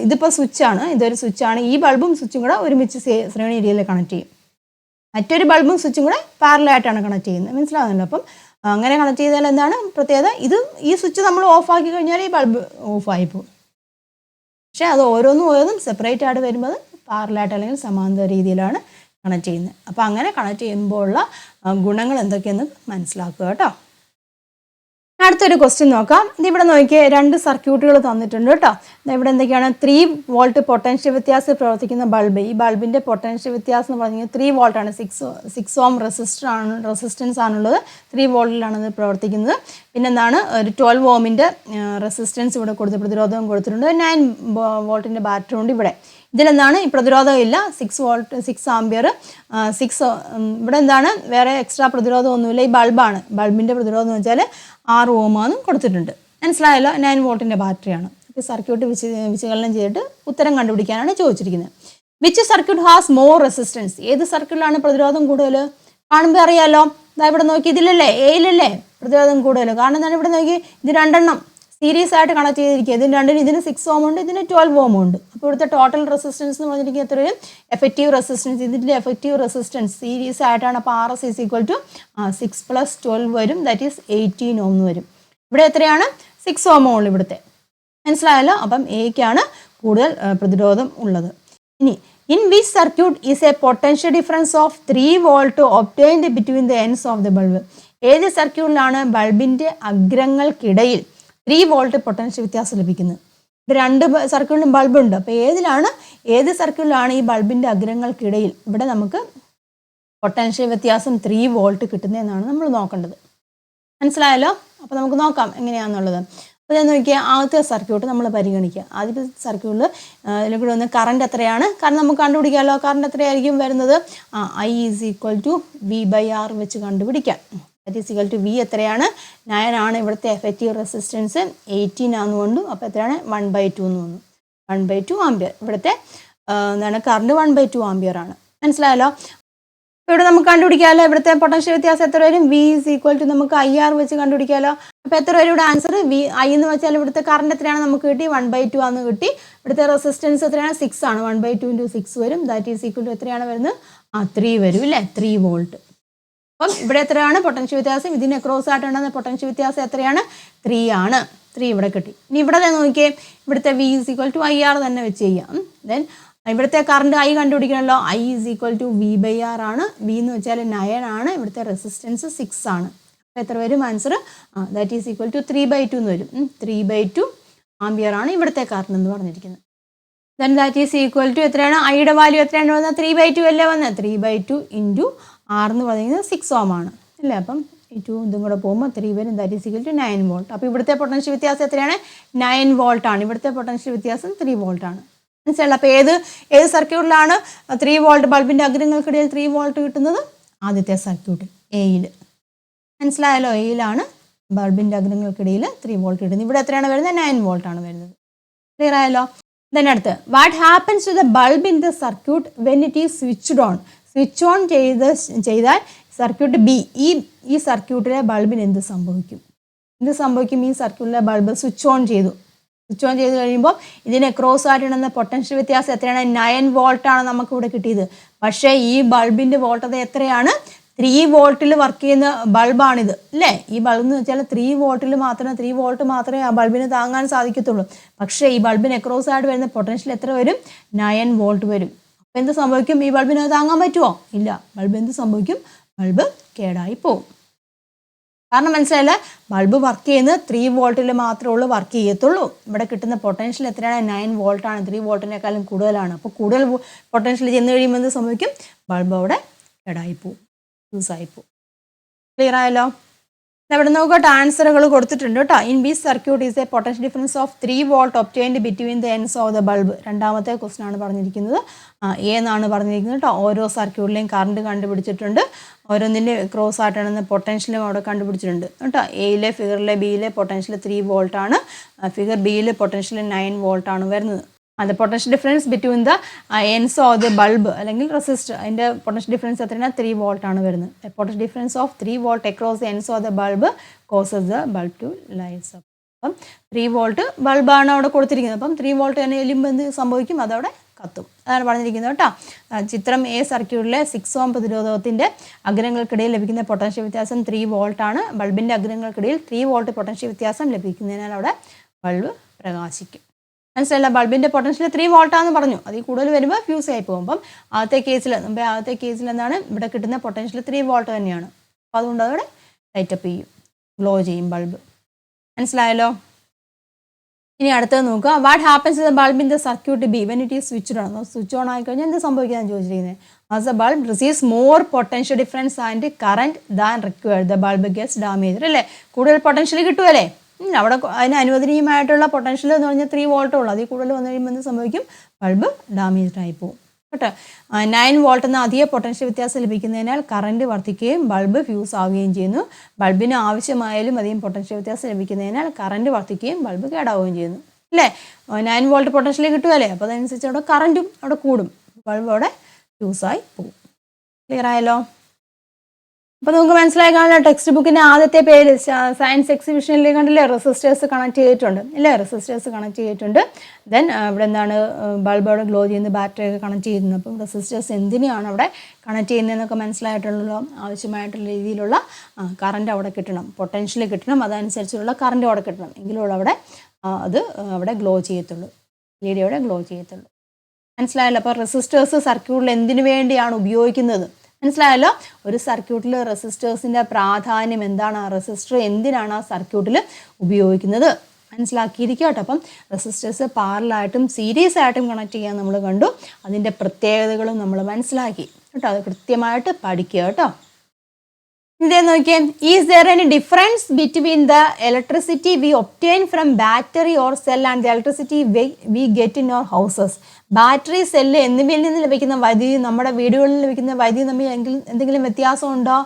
ഇതിപ്പോൾ സ്വിച്ചാണ്, ഇതൊരു സ്വിച്ചാണ്. ഈ ബൾബും സ്വിച്ചും കൂടെ ഒരുമിച്ച് ശ്രേണി രീതിയിൽ കണക്ട് ചെയ്യും. മറ്റൊരു ബൾബും സ്വിച്ചും കൂടെ പാരലായിട്ടാണ് കണക്ട് ചെയ്യുന്നത്, മനസ്സിലാവുന്നില്ല. അപ്പം അങ്ങനെ കണക്ട് ചെയ്താൽ എന്താണ് പ്രത്യേകത, ഈ സ്വിച്ച് നമ്മൾ ഓഫാക്കി കഴിഞ്ഞാൽ ഈ ബൾബ് ഓഫായി പോകും. പക്ഷേ അത് ഓരോന്നും സെപ്പറേറ്റ് ആയിട്ട് വരുമ്പോൾ പാരലായിട്ട് അല്ലെങ്കിൽ സമാന്തര രീതിയിലാണ് കണക്ട് ചെയ്യുന്നത്. അപ്പോൾ അങ്ങനെ കണക്ട് ചെയ്യുമ്പോഴുള്ള ഗുണങ്ങൾ എന്തൊക്കെയെന്ന് മനസ്സിലാക്കുക കേട്ടോ. അടുത്തൊരു ക്വസ്റ്റ്യൻ നോക്കാം. ഇതിവിടെ നോക്കിയാൽ 2 സർക്യൂട്ടുകൾ തന്നിട്ടുണ്ട് കേട്ടോ. ഇവിടെ എന്തൊക്കെയാണ്, 3 വോൾട്ട് പൊട്ടൻഷ്യൽ വ്യത്യാസം പ്രവർത്തിക്കുന്ന ബൾബ്. ഈ ബൾബിൻ്റെ പൊട്ടൻഷ്യൽ വ്യത്യാസം എന്ന് പറഞ്ഞാൽ 3 വോൾട്ടാണ്. 6 ഓം റെസിസ്റ്റൻസ് ആണുള്ളത്. 3 വോൾട്ടിലാണ് ഇത് പ്രവർത്തിക്കുന്നത്. പിന്നെന്താണ്, ഒരു 12 ഓമിൻ്റെ റെസിസ്റ്റൻസ് ഇവിടെ പ്രതിരോധം കൊടുത്തിട്ടുണ്ട്. 9 വോൾട്ടിൻ്റെ ബാറ്ററി ഉണ്ട് ഇവിടെ. ഇതിലെന്താണ്, ഈ പ്രതിരോധം ഇല്ല. 6 ആംപിയർ. ഇവിടെ എന്താണ്, വേറെ എക്സ്ട്രാ പ്രതിരോധം ഒന്നുമില്ല. ഈ ബൾബാണ്, ബൾബിൻ്റെ പ്രതിരോധം എന്ന് വെച്ചാൽ 6 ഓമാണെന്നും കൊടുത്തിട്ടുണ്ട്, മനസ്സിലായല്ലോ. 9 വോൾട്ടിൻ്റെ ബാറ്ററിയാണ്. അപ്പോൾ സർക്യൂട്ട് വിശകലനം ചെയ്തിട്ട് ഉത്തരം കണ്ടുപിടിക്കാനാണ് ചോദിച്ചിരിക്കുന്നത്. Which circuit has more resistance? ഏത് സർക്യൂട്ടിലാണ് പ്രതിരോധം കൂടുതൽ? കാണുമ്പോൾ അറിയാമല്ലോ, ഇവിടെ നോക്കി, ഇതിലല്ലേ, എയിലല്ലേ പ്രതിരോധം കൂടുതൽ. കാരണം എന്താണ്, ഇവിടെ നോക്കി, ഇത് 2 സീരീസ് ആയിട്ട് കണക്ട് ചെയ്തിരിക്കുക. ഇതിന് 6 ഓം ഉണ്ട്, ഇതിന് 12 ഓം ഉണ്ട്. അപ്പോൾ ഇവിടുത്തെ ടോട്ടൽ റെസിസ്റ്റൻസ് എന്ന് പറഞ്ഞിരിക്കുന്നത് എത്ര വരും? എഫക്റ്റീവ് റെസിസ്റ്റൻസ്, ഇതിൻ്റെ എഫക്റ്റീവ് റെസിസ്റ്റൻസ് സീരീസ് ആയിട്ടാണ്. അപ്പോൾ RS = 6 + 12 വരും, ദാറ്റ് ഈസ് 18 ഓം എന്ന് വരും. ഇവിടെ എത്രയാണ്? 6 ഓം ഉള്ളു ഇവിടുത്തെ, മനസ്സിലായല്ലോ. അപ്പം എക്കാണ് കൂടുതൽ പ്രതിരോധം ഉള്ളത്. ഇനി in which circuit is A potential difference of 3 volt obtained between the ends of the bulb? ഏത് സർക്യൂട്ടിലാണ് ബൾബിൻ്റെ അഗ്രങ്ങൾക്കിടയിൽ 3 വോൾട്ട് പൊട്ടൻഷ്യൽ വ്യത്യാസം ലഭിക്കുന്നത്? 2 സർക്യൂട്ടിലും ബൾബുണ്ട്. അപ്പോൾ ഏത് സർക്യൂട്ടിലാണ് ഈ ബൾബിൻ്റെ അഗ്രങ്ങൾക്കിടയിൽ ഇവിടെ നമുക്ക് പൊട്ടൻഷ്യൽ വ്യത്യാസം 3 വോൾട്ട് കിട്ടുന്നതെന്നാണ് നമ്മൾ നോക്കേണ്ടത്, മനസ്സിലായല്ലോ. അപ്പോൾ നമുക്ക് നോക്കാം എങ്ങനെയാണെന്നുള്ളത്. അപ്പോൾ ഞാൻ നോക്കിയാൽ ആദ്യത്തെ സർക്യൂട്ട് നമ്മൾ പരിഗണിക്കുക. ആദ്യത്തെ സർക്യൂട്ടിൽ ഇതിലൂടെ ഒന്ന് കറണ്ട് എത്രയാണ്? കാരണം നമുക്ക് കണ്ടുപിടിക്കാമല്ലോ, കറണ്ട് എത്രയായിരിക്കും വരുന്നത്? I = V/R വെച്ച് കണ്ടുപിടിക്കാം. V എത്രയാണ്? 9 ആണ്. ഇവിടുത്തെ എഫക്റ്റീവ് റെസിസ്റ്റൻസ് 18 ആണെന്നുകൊണ്ടും അപ്പോൾ എത്രയാണ്? 1/2 എന്ന് വന്നു. 1/2 ആംപിയർ. ഇവിടുത്തെ കറണ്ട് 1/2 ആംപിയർ ആണ്, മനസ്സിലായല്ലോ. ഇവിടെ നമുക്ക് കണ്ടുപിടിക്കാമല്ലോ, ഇവിടുത്തെ പൊട്ടൻഷ്യൽ വ്യത്യാസം എത്ര വരും? V = നമുക്ക് IR വെച്ച് കണ്ടുപിടിക്കാമല്ലോ. അപ്പോൾ എത്ര വരും ഇവിടെ ആൻസർ? I എന്ന് വെച്ചാൽ ഇവിടുത്തെ കറണ്ട് എത്രയാണ് നമുക്ക് കിട്ടി? 1/2 ആണെന്ന് കിട്ടി. ഇവിടുത്തെ റെസിസ്റ്റൻസ് എത്രയാണ്? 6 ആണ്. 1/2 × 6 വരും, ദാറ്റ് ഈസ് ഈക്വൽ ടു എത്രയാണ് വരുന്നത്? 3 വരും ഇല്ലേ, 3 വോൾട്ട്. അപ്പം ഇവിടെ എത്രയാണ് പൊട്ടൻഷ്യൽ വ്യത്യാസം? ഇതിന് ക്രോസ് ആയിട്ടുണ്ടെന്ന പൊട്ടൻഷ്യൽ വ്യത്യാസം എത്രയാണ്? 3 ആണ്. 3 ഇവിടെ കിട്ടി. ഇനി ഇവിടെ നോക്കിയേ, ഇവിടുത്തെ V = IR തന്നെ വെച്ച് ചെയ്യാം. ദെൻ ഇവിടുത്തെ കറണ്ട് I കണ്ടുപിടിക്കണമല്ലോ. I = V/R ആണ്. V എന്ന് വെച്ചാൽ 9 ആണ്. ഇവിടുത്തെ റെസിസ്റ്റൻസ് 6 ആണ്. അപ്പോൾ എത്ര വരും answer? That is equal to 3/2 എന്ന് വരും. 3/2 ആംപിയർ ആണ് ഇവിടുത്തെ കറണ്ട് എന്ന് പറഞ്ഞിരിക്കുന്നത്. Then that is equal to എത്രയാണ്? ഐയുടെ വാല്യൂ എത്രയാണ് വന്നത്? 3/2 അല്ലേ വന്നത്? 3/2 × R എന്ന് പറയുന്നത് 6 ഓം ആണ് അല്ലേ. അപ്പം ഈ 2 ഇതും കൂടെ പോകുമ്പോൾ 3 വരും, that is equal to 9 volt. അപ്പോൾ ഇവിടുത്തെ പൊട്ടൻഷ്യൽ വ്യത്യാസം എത്രയാണ്? 9 വോൾട്ട് ആണ്. ഇവിടുത്തെ പൊട്ടൻഷ്യൽ വ്യത്യാസം 3 വോൾട്ട് ആണ്, മനസ്സിലായില്ല. അപ്പോൾ ഏത് സർക്യൂട്ടിലാണ് 3 വോൾട്ട് ബൾബിൻ്റെ അഗ്രങ്ങൾക്കിടയിൽ 3 വോൾട്ട് കിട്ടുന്നത്? ആദ്യത്തെ സർക്യൂട്ടിൽ, എയിൽ, മനസ്സിലായല്ലോ. എയിലാണ് ബൾബിൻ്റെ അഗ്രങ്ങൾക്കിടയിൽ 3 വോൾട്ട് കിട്ടുന്നത്. ഇവിടെ എത്രയാണ് വരുന്നത്? 9 വോൾട്ട് ആണ് വരുന്നത്. ക്ലിയർ ആയല്ലോ. ദെൻ അടുത്ത്, what happens to the bulb in the circuit when it is switched on? Switch on ചെയ്താൽ സർക്യൂട്ട് ബി, ഈ സർക്യൂട്ടിലെ ബൾബിന് എന്ത് സംഭവിക്കും? ഈ സർക്യൂട്ടിലെ ബൾബ് സ്വിച്ച് ഓൺ ചെയ്തു കഴിയുമ്പോൾ ഇതിന് ക്രോസ് ആയിട്ടുണ്ടെന്ന പൊട്ടൻഷ്യൽ വ്യത്യാസം എത്രയാണ്? 9 വോൾട്ടാണ് നമുക്കിവിടെ കിട്ടിയത്. പക്ഷേ ഈ ബൾബിൻ്റെ വോൾട്ടത എത്രയാണ്? 3 വോൾട്ടിൽ വർക്ക് ചെയ്യുന്ന ബൾബാണിത് അല്ലേ. ഈ ബൾബ് എന്ന് വെച്ചാൽ 3 വോൾട്ട് മാത്രമേ ആ ബൾബിന് താങ്ങാൻ സാധിക്കത്തുള്ളൂ. പക്ഷേ ഈ ബൾബിന് ക്രോസ് ആയിട്ട് വരുന്ന പൊട്ടൻഷ്യൽ എത്ര വരും? 9 വോൾട്ട് വരും. അപ്പോൾ എന്ത് സംഭവിക്കും? ഈ ബൾബിന് താങ്ങാൻ പറ്റുമോ? ഇല്ല. ബൾബ് എന്ത് സംഭവിക്കും? ബൾബ് കേടായി പോകും. കാരണം മനസ്സിലായില്ലേ, ബൾബ് വർക്ക് ചെയ്യുന്നത് 3 വോൾട്ടിൽ മാത്രമേ ഉള്ളൂ വർക്ക് ചെയ്യത്തുള്ളൂ. ഇവിടെ കിട്ടുന്ന പൊട്ടൻഷ്യൽ എത്രയാണ്? 9 വോൾട്ടാണ്. 3 വോൾട്ടിനേക്കാളും കൂടുതലാണ്. അപ്പോൾ കൂടുതൽ പൊട്ടൻഷ്യൽ ചെന്ന് കഴിയുമ്പോൾ എന്ത് സംഭവിക്കും? ബൾബ് അവിടെ കേടായി പോകും, യൂസായി പോകും. ക്ലിയർ ആയല്ലോ. ഇവിടെ നോക്കട്ടെ, ആൻസറുകൾ കൊടുത്തിട്ടുണ്ട് കേട്ടോ. In beach circuit is A potential difference of 3 volt obtained between the ends of the bulb. രണ്ടാമത്തെ ക്വസ്റ്റൻ ആണ് പറഞ്ഞിരിക്കുന്നത്. എന്നാണ് പറഞ്ഞിരിക്കുന്നത് കേട്ടോ. ഓരോ സർക്യൂട്ടിലെയും കറണ്ട് കണ്ടുപിടിച്ചിട്ടുണ്ട്, ഓരോന്നിൻ്റെ ക്രോസ് ആയിട്ടാണ് പൊട്ടൻഷ്യലും അവിടെ കണ്ടുപിടിച്ചിട്ടുണ്ട് കേട്ടോ. എയിലെ ഫിഗറിലെ ബിയിലെ പൊട്ടൻഷ്യൽ 3 വോൾട്ടാണ്, ഫിഗർ ബിയിലെ പൊട്ടൻഷ്യൽ 9 വോൾട്ടാണ് വരുന്നത്. അത് potential difference between the ends of the bulb അല്ലെങ്കിൽ റെസിസ്റ്റർ, അതിൻ്റെ പൊട്ടൻഷ്യൽ ഡിഫറൻസ് എത്രയാണ്? 3 വോൾട്ടാണ് വരുന്നത്. Potential difference of 3 volt across the ends of the bulb causes the bulb to lights up. അപ്പം 3 വോൾട്ട് ബൾബാണ് അവിടെ കൊടുത്തിരിക്കുന്നത്. അപ്പം 3 വോൾട്ട് തന്നെ എല്ലുമ്പോൾ എന്ത് സംഭവിക്കും? അതവിടെ കത്തും. അതാണ് പറഞ്ഞിരിക്കുന്നത് കേട്ടോ. ചിത്രം എ സർക്യൂട്ടിലെ 6 ഓം പ്രതിരോധത്തിൻ്റെ അഗ്രങ്ങൾക്കിടയിൽ ലഭിക്കുന്ന പൊട്ടൻഷ്യൽ വ്യത്യാസം 3 വോൾട്ടാണ്. ബൾബിൻ്റെ അഗ്രങ്ങൾക്കിടയിൽ 3 വോൾട്ട് പൊട്ടൻഷ്യൽ വ്യത്യാസം ലഭിക്കുന്നതിനാൽ അവിടെ ബൾബ് പ്രകാശിക്കും. മനസ്സിലല്ല, ബൾബിൻ്റെ പൊട്ടൻഷ്യൽ 3 വോൾട്ടാന്ന് പറഞ്ഞു. അതിൽ കൂടുതൽ വരുമ്പോൾ ഫ്യൂസ് ആയി പോകും. അപ്പം ആദ്യത്തെ കേസിൽ എന്താണ് ഇവിടെ കിട്ടുന്ന പൊട്ടൻഷ്യൽ 3 വോൾട്ട് തന്നെയാണ്. അപ്പോൾ അതുകൊണ്ട് അതവിടെ ലൈറ്റപ്പ് ചെയ്യും, ഗ്ലോ ചെയ്യും ബൾബ്. മനസ്സിലായല്ലോ? ഇനി അടുത്തത് നോക്കുക. What happens the bulb in the circuit B when it is switch on? Switch on ആയിക്കഴിഞ്ഞാൽ എന്ത് സംഭവിക്കാന്ന് ചോദിച്ചിരിക്കുന്നത്. As the bulb receives more potential difference and current than required the bulb gets damage. അല്ലേ, കൂടുതൽ പൊട്ടൻഷ്യൽ കിട്ടുമല്ലേ? അവിടെ അതിന് അനുവദനീയമായിട്ടുള്ള പൊട്ടൻഷ്യൽ എന്ന് പറഞ്ഞാൽ 3 വോൾട്ടേ ഉള്ളൂ. അതിൽ കൂടുതൽ വന്നു കഴിയുമ്പോൾ എന്ത് സംഭവിക്കും? ബൾബ് ഡാമേജ്ഡ് ആയി പോകും കേട്ടോ. 9 വോൾട്ട് എന്ന അധിക പൊട്ടൻഷ്യൽ വ്യത്യാസം ലഭിക്കുന്നതിനാൽ കറണ്ട് വർദ്ധിക്കുകയും ബൾബ് ഫ്യൂസ് ആവുകയും ചെയ്യുന്നു. ബൾബിന് ആവശ്യമായാലും അധികം പൊട്ടൻഷ്യൽ വ്യത്യാസം ലഭിക്കുന്നതിനാൽ കറണ്ട് വർദ്ധിക്കുകയും ബൾബ് കേടാവുകയും ചെയ്യുന്നു. അല്ലേ, 9 വോൾട്ട് പൊട്ടൻഷ്യൽ കിട്ടുമല്ലേ? അപ്പോൾ അതനുസരിച്ച് അവിടെ കറണ്ടും അവിടെ കൂടും, ബൾബ് അവിടെ ഫ്യൂസായി പോകും. ക്ലിയർ ആയല്ലോ? അപ്പോൾ നമുക്ക് മനസ്സിലായി കാണുന്ന ടെക്സ്റ്റ് ബുക്കിൻ്റെ ആദ്യത്തെ പേര് സയൻസ് എക്സിബിഷനിൽ കണ്ടില്ലേ, റെസിസ്റ്റേഴ്സ് കണക്ട് ചെയ്തിട്ടുണ്ട് അല്ലേ, റെസിസ്റ്റേഴ്സ് കണക്ട് ചെയ്തിട്ടുണ്ട്. ദെൻ ഇവിടെ എന്താണ് ബൾബ് അവിടെ ഗ്ലോ ചെയ്യുന്ന ബാറ്ററി ഒക്കെ കണക്ട് ചെയ്യുന്നത്. അപ്പം റെസിസ്റ്റേഴ്സ് എന്തിനാണ് അവിടെ കണക്ട് ചെയ്യുന്നതെന്നൊക്കെ മനസ്സിലായിട്ടുള്ളൂ. ആവശ്യമായിട്ടുള്ള രീതിയിലുള്ള കറണ്ട് അവിടെ കിട്ടണം, പൊട്ടൻഷ്യൽ കിട്ടണം, അതനുസരിച്ചുള്ള കറണ്ട് അവിടെ കിട്ടണം, എങ്കിലും അവിടെ അത് അവിടെ ഗ്ലോ ചെയ്യത്തുള്ളൂ, LED അവിടെ ഗ്ലോ ചെയ്യത്തുള്ളൂ. മനസ്സിലായല്ലോ? അപ്പോൾ റെസിസ്റ്റേഴ്സ് സർക്യൂട്ടിൽ എന്തിനു വേണ്ടിയാണ് ഉപയോഗിക്കുന്നത്? മനസ്സിലായല്ലോ? ഒരു സർക്യൂട്ടിൽ റെസിസ്റ്റേഴ്സിൻ്റെ പ്രാധാന്യം എന്താണ്, റെസിസ്റ്റർ എന്തിനാണ് ആ സർക്യൂട്ടിൽ ഉപയോഗിക്കുന്നത് മനസ്സിലാക്കിയിരിക്കുക കേട്ടോ. അപ്പം റെസിസ്റ്റേഴ്സ് പാരലായിട്ടും സീരീസ് ആയിട്ടും കണക്ട് ചെയ്യാൻ നമ്മൾ കണ്ടു, അതിൻ്റെ പ്രത്യേകതകളും നമ്മൾ മനസ്സിലാക്കി കേട്ടോ. അത് കൃത്യമായിട്ട് പഠിക്കുക കേട്ടോ. ഇതേ നോക്കിയേ, is there any difference between the electricity we obtain from battery or cell and the electricity we get in our houses? Battery, cell എന്നിവയിൽ നിന്ന് ലഭിക്കുന്ന വൈദ്യുതി നമ്മുടെ വീടുകളിൽ ലഭിക്കുന്ന വൈദ്യുതി തമ്മിൽ എന്തെങ്കിലും വ്യത്യാസം ഉണ്ടോ?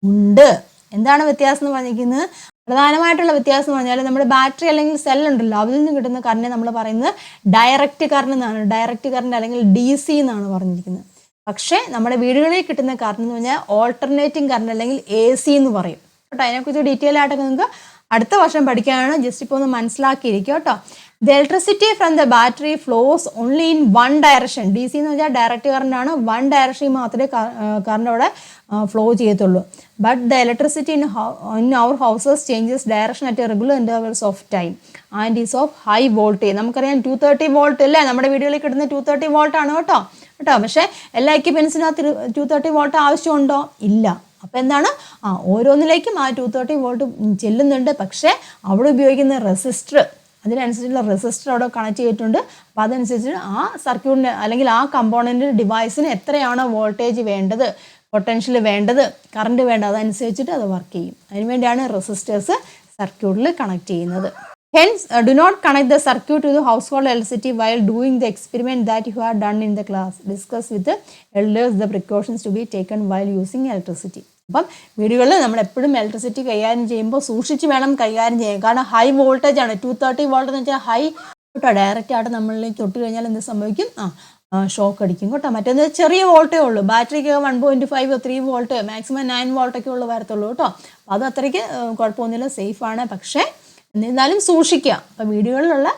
ഉണ്ട്. എന്താണ് വ്യത്യാസം എന്ന് പറഞ്ഞിരിക്കുന്നത്? പ്രധാനമായിട്ടുള്ള വ്യത്യാസം എന്ന് പറഞ്ഞാൽ നമ്മുടെ ബാറ്ററി അല്ലെങ്കിൽ സെല്ലുണ്ടല്ലോ, അതിൽ നിന്ന് കിട്ടുന്ന കറണ്ട് നമ്മൾ പറയുന്നത് ഡയറക്റ്റ് കറണ്ട് എന്നാണ്. ഡയറക്റ്റ് കറണ്ട് അല്ലെങ്കിൽ DC എന്നാണ് പറഞ്ഞിരിക്കുന്നത്. പക്ഷേ നമ്മുടെ വീടുകളിൽ കിട്ടുന്ന കറണ്ട് എന്ന് പറഞ്ഞാൽ ഓൾട്ടർനേറ്റിംഗ് കറണ്ട് അല്ലെങ്കിൽ AC എന്ന് പറയും കേട്ടോ. അതിനെക്കുറിച്ച് ഡീറ്റെയിൽ ആയിട്ടൊക്കെ നിങ്ങൾക്ക് അടുത്ത വർഷം പഠിക്കാനാണ്, ജസ്റ്റ് ഇപ്പോൾ ഒന്ന് മനസ്സിലാക്കിയിരിക്കും കേട്ടോ. The electricity from the battery flows only in one direction. DC എന്ന് വെച്ചാൽ ഡയറക്റ്റ് കറണ്ട് ആണ്, വൺ ഡയറക്ഷനിൽ മാത്രമേ കറണ്ട് അവിടെ ഫ്ലോ ചെയ്യത്തുള്ളൂ. But the electricity in our houses changes direction at regular intervals of time and is of high voltage. നമുക്കറിയാം 230 വോൾട്ട് അല്ലേ നമ്മുടെ വീടുകളിൽ കിട്ടുന്ന 230 വോൾട്ടാണ് കേട്ടോ. പക്ഷേ എല്ലാ എക്യുപ്മെൻസിനകത്ത് 230 വോൾട്ട് ആവശ്യമുണ്ടോ? ഇല്ല. അപ്പോൾ എന്താണ്, ഓരോന്നിലേക്കും ആ 230 വോൾട്ട് ചെല്ലുന്നുണ്ട്. പക്ഷേ അവിടെ ഉപയോഗിക്കുന്ന റെസിസ്റ്റർ, അതിനനുസരിച്ചുള്ള റെസിസ്റ്റർ അവിടെ കണക്ട് ചെയ്തിട്ടുണ്ട്. അപ്പോൾ അതനുസരിച്ച് ആ സർക്യൂട്ടിന് അല്ലെങ്കിൽ ആ കമ്പോണൻറ്റ് ഡിവൈസിന് എത്രയാണോ വോൾട്ടേജ് വേണ്ടത്, പൊട്ടൻഷ്യൽ വേണ്ടത്, കറണ്ട് വേണ്ടത്, അതനുസരിച്ചിട്ട് അത് വർക്ക് ചെയ്യും. അതിനുവേണ്ടിയാണ് റെസിസ്റ്റേഴ്സ് സർക്യൂട്ടിൽ കണക്ട് ചെയ്യുന്നത്. Hence, do not connect the circuit to the household electricity while doing the experiment that you have done in the class. Discuss with the elders the precautions to be taken while using electricity. അപ്പം വീടുകളിൽ നമ്മൾ എപ്പോഴും ഇലക്ട്രിസിറ്റി കൈകാര്യം ചെയ്യുമ്പോൾ സൂക്ഷിച്ച് വേണം കൈകാര്യം ചെയ്യാൻ. കാരണം ഹൈ വോൾട്ടേജ് ആണ്. 230 വോൾട്ട് എന്ന് വെച്ചാൽ ഹൈ കേട്ടോ. ഡയറക്റ്റ് ആയിട്ട് നമ്മളിലേക്ക് തൊട്ട് കഴിഞ്ഞാൽ എന്ത് സംഭവിക്കും? ഷോക്ക് അടിക്കും കേട്ടോ. മറ്റൊന്ന് ചെറിയ വോൾട്ടേ ഉള്ളൂ. ബാറ്ററിക്ക് 1.5 3 വോൾട്ട് മാക്സിമം 9 വോൾട്ടൊക്കെ ഉള്ളൂ വരത്തുള്ളൂ കേട്ടോ. അത് അത്രയ്ക്ക് കുഴപ്പമൊന്നുമില്ല, സേഫാണ്. പക്ഷേ എന്നിരുന്നാലും സൂക്ഷിക്കുക. അപ്പോൾ വീടുകളിലുള്ള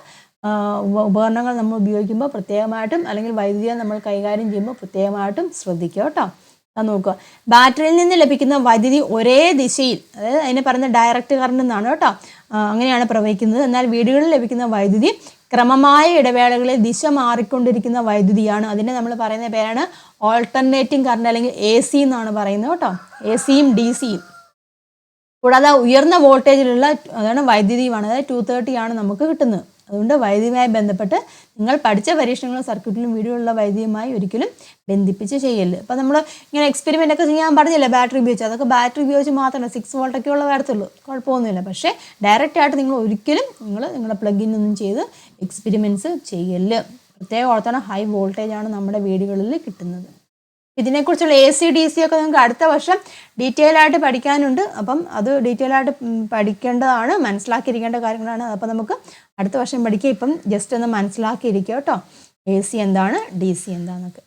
ഉപകരണങ്ങൾ നമ്മൾ ഉപയോഗിക്കുമ്പോൾ പ്രത്യേകമായിട്ടും അല്ലെങ്കിൽ വൈദ്യുതിയെ നമ്മൾ കൈകാര്യം ചെയ്യുമ്പോൾ പ്രത്യേകമായിട്ടും ശ്രദ്ധിക്കുക കേട്ടോ. അത് നോക്കുക, ബാറ്ററിയിൽ നിന്ന് ലഭിക്കുന്ന വൈദ്യുതി ഒരേ ദിശയിൽ, അതായത് അതിനെ പറയുന്ന ഡയറക്റ്റ് കറണ്ട് എന്നാണ് കേട്ടോ, അങ്ങനെയാണ് പ്രവഹിക്കുന്നത്. എന്നാൽ വീടുകളിൽ ലഭിക്കുന്ന വൈദ്യുതി ക്രമമായ ഇടവേളകളിൽ ദിശ മാറിക്കൊണ്ടിരിക്കുന്ന വൈദ്യുതിയാണ്. അതിനെ നമ്മൾ പറയുന്ന പേരാണ് ഓൾട്ടർനേറ്റിംഗ് കറണ്ട് അല്ലെങ്കിൽ AC എന്നാണ് പറയുന്നത് കേട്ടോ. ACയും DCയും. കൂടാതെ ഉയർന്ന വോൾട്ടേജിലുള്ള അതാണ് വൈദ്യുതിയുമാണ്, അതായത് 230 ആണ് നമുക്ക് കിട്ടുന്നത്. അതുകൊണ്ട് വൈദ്യുതിയുമായി ബന്ധപ്പെട്ട് നിങ്ങൾ പഠിച്ച പരീക്ഷണങ്ങളും സർക്യൂട്ടിലും വീഡിയോയിലുള്ള വൈദ്യുതിയുമായി ഒരിക്കലും ബന്ധിപ്പിച്ച് ചെയ്യല്. അപ്പോൾ നമ്മൾ ഇങ്ങനെ എക്സ്പെരിമെൻ്റ് ഒക്കെ ചെയ്യാൻ പറഞ്ഞില്ലേ ബാറ്ററി ഉപയോഗിച്ച്, അതൊക്കെ ബാറ്ററി ഉപയോഗിച്ച് മാത്രമല്ല 6 വോൾട്ടൊക്കെ ഉള്ള വരത്തുള്ളൂ, കുഴപ്പമൊന്നുമില്ല. പക്ഷേ ഡയറക്റ്റായിട്ട് നിങ്ങൾ ഒരിക്കലും നിങ്ങളുടെ പ്ലഗിനൊന്നും ചെയ്ത് എക്സ്പെരിമെൻറ്റ്സ് ചെയ്യല്. പ്രത്യേകം ഓർത്താണ് ഹൈ വോൾട്ടേജാണ് നമ്മുടെ വീടുകളിൽ കിട്ടുന്നത്. ഇതിനെക്കുറിച്ചുള്ള AC DC ഒക്കെ നിങ്ങൾക്ക് അടുത്ത വർഷം ഡീറ്റെയിൽ ആയിട്ട് പഠിക്കാനുണ്ട്. അപ്പം അത് ഡീറ്റെയിൽ ആയിട്ട് പഠിക്കേണ്ടതാണ്, മനസ്സിലാക്കിയിരിക്കേണ്ട കാര്യങ്ങളാണ്. അപ്പോൾ നമുക്ക് അടുത്ത വർഷം പഠിക്കുക. ഇപ്പം ജസ്റ്റ് ഒന്ന് മനസ്സിലാക്കിയിരിക്കുക കേട്ടോ, AC എന്താണ് DC എന്താണെന്നൊക്കെ.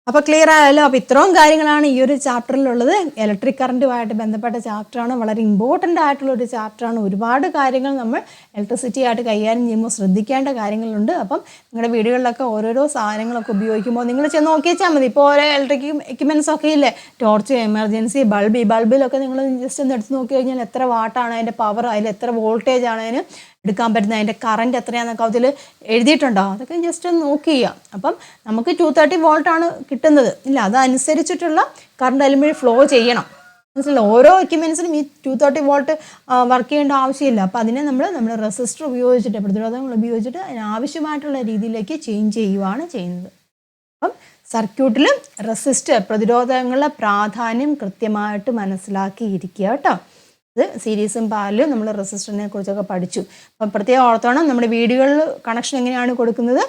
അപ്പോൾ ക്ലിയർ ആയല്ലോ. അപ്പോൾ ഇത്രയും കാര്യങ്ങളാണ് ഈ ഒരു ചാപ്റ്ററിലുള്ളത്. ഇലക്ട്രിക് കറൻറ്റുമായിട്ട് ബന്ധപ്പെട്ട ചാപ്റ്ററാണ്, വളരെ ഇമ്പോർട്ടൻ്റ് ആയിട്ടുള്ള ഒരു ചാപ്റ്ററാണ്. ഒരുപാട് കാര്യങ്ങൾ നമ്മൾ ഇലക്ട്രിസിറ്റി ആയിട്ട് കൈകാര്യം ചെയ്യുമ്പോൾ ശ്രദ്ധിക്കേണ്ട കാര്യങ്ങളുണ്ട്. അപ്പം നിങ്ങളുടെ വീടുകളിലൊക്കെ ഓരോരോ സാധനങ്ങളൊക്കെ ഉപയോഗിക്കുമ്പോൾ നിങ്ങൾ ചെന്ന് നോക്കിയാൽ മതി. ഇപ്പോൾ ഓരോ ഇലക്ട്രിക് എക്യുപ്മെൻറ്റ്സ് ഒക്കെ ഇല്ലേ, ടോർച്ച്, എമർജൻസി ബൾബ്, ഈ ബൾബിലൊക്കെ നിങ്ങൾ ജസ്റ്റ് ഒന്ന് എടുത്ത് നോക്കി കഴിഞ്ഞാൽ എത്ര വാട്ടാണ് അതിൻ്റെ പവർ, അതിൽ എത്ര വോൾട്ടേജ് ആണ് അതിന് എടുക്കാൻ പറ്റുന്നത്, അതിൻ്റെ കറൻറ്റ് എത്രയാണെന്നൊക്കെ അതിൽ എഴുതിയിട്ടുണ്ടോ, അതൊക്കെ ജസ്റ്റ് ഒന്ന് നോക്കി ചെയ്യുക. അപ്പം നമുക്ക് 230 വോൾട്ടാണ് കിട്ടുന്നത് ഇല്ല, അതനുസരിച്ചിട്ടുള്ള കറണ്ട് അതിൽ ഫ്ലോ ചെയ്യണം. മനസ്സിലായി, ഓരോ എക്യുപ്മെൻറ്റ്സിനും ഈ 230 വോൾട്ട് വർക്ക് ചെയ്യേണ്ട ആവശ്യമില്ല. അപ്പോൾ അതിനെ നമ്മൾ റെസിസ്റ്റർ ഉപയോഗിച്ചിട്ട്, പ്രതിരോധങ്ങൾ ഉപയോഗിച്ചിട്ട് അതിനാവശ്യമായിട്ടുള്ള രീതിയിലേക്ക് ചേഞ്ച് ചെയ്യുകയാണ് ചെയ്യുന്നത്. അപ്പം സർക്യൂട്ടിൽ റെസിസ്റ്റർ പ്രതിരോധങ്ങളുടെ പ്രാധാന്യം കൃത്യമായിട്ട് മനസ്സിലാക്കിയിരിക്കുക കേട്ടോ. ഇത് സീരീസും പാരലും നമ്മൾ റെസിസ്റ്ററിനെ കുറിച്ചൊക്കെ പഠിച്ചു. അപ്പം പ്രത്യേകം ഓർത്തോണം, നമ്മുടെ വീടുകളിൽ കണക്ഷൻ എങ്ങനെയാണ് കൊടുക്കുന്നത്,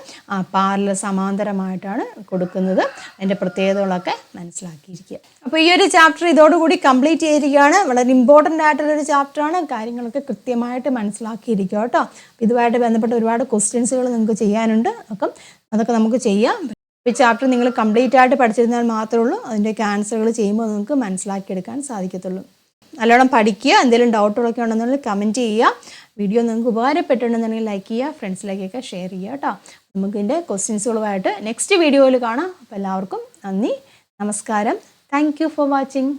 പാരലൽ സമാന്തരമായിട്ടാണ് കൊടുക്കുന്നത്. അതിൻ്റെ പ്രത്യേകതകളൊക്കെ മനസ്സിലാക്കിയിരിക്കുക. അപ്പോൾ ഈ ഒരു ചാപ്റ്റർ ഇതോടുകൂടി കംപ്ലീറ്റ് ചെയ്തിരിക്കുകയാണ്. വളരെ ഇമ്പോർട്ടൻ്റ് ആയിട്ടുള്ളൊരു ചാപ്റ്ററാണ്. കാര്യങ്ങളൊക്കെ കൃത്യമായിട്ട് മനസ്സിലാക്കിയിരിക്കുക കേട്ടോ. ഇതുമായിട്ട് ബന്ധപ്പെട്ട ഒരുപാട് ക്വസ്റ്റ്യൻസുകൾ നിങ്ങൾക്ക് ചെയ്യാനുണ്ട്. അപ്പം അതൊക്കെ നമുക്ക് ചെയ്യാം. ഈ ചാപ്റ്റർ നിങ്ങൾ കംപ്ലീറ്റ് ആയിട്ട് പഠിച്ചിരുന്നാൽ മാത്രമേ ഉള്ളൂ അതിൻ്റെയൊക്കെ ആൻസറുകൾ ചെയ്യുമ്പോൾ നിങ്ങൾക്ക് മനസ്സിലാക്കിയെടുക്കാൻ സാധിക്കത്തുള്ളൂ. നല്ലോണം പഠിക്കുക. എന്തെങ്കിലും ഡൗട്ടുകളൊക്കെ ഉണ്ടെന്നുണ്ടെങ്കിൽ കമൻറ്റ് ചെയ്യുക. വീഡിയോ നിങ്ങൾക്ക് ഉപകാരപ്പെട്ടിട്ടുണ്ടെന്നുണ്ടെങ്കിൽ ലൈക്ക് ചെയ്യുക, ഫ്രണ്ട്സിലേക്കൊക്കെ ഷെയർ ചെയ്യുക കേട്ടോ. നമുക്ക് ഇതിൻ്റെ ക്വസ്റ്റ്യൻസുകളുമായിട്ട് നെക്സ്റ്റ് വീഡിയോയിൽ കാണാം. അപ്പോൾ എല്ലാവർക്കും നന്ദി, നമസ്കാരം. Thank you for watching.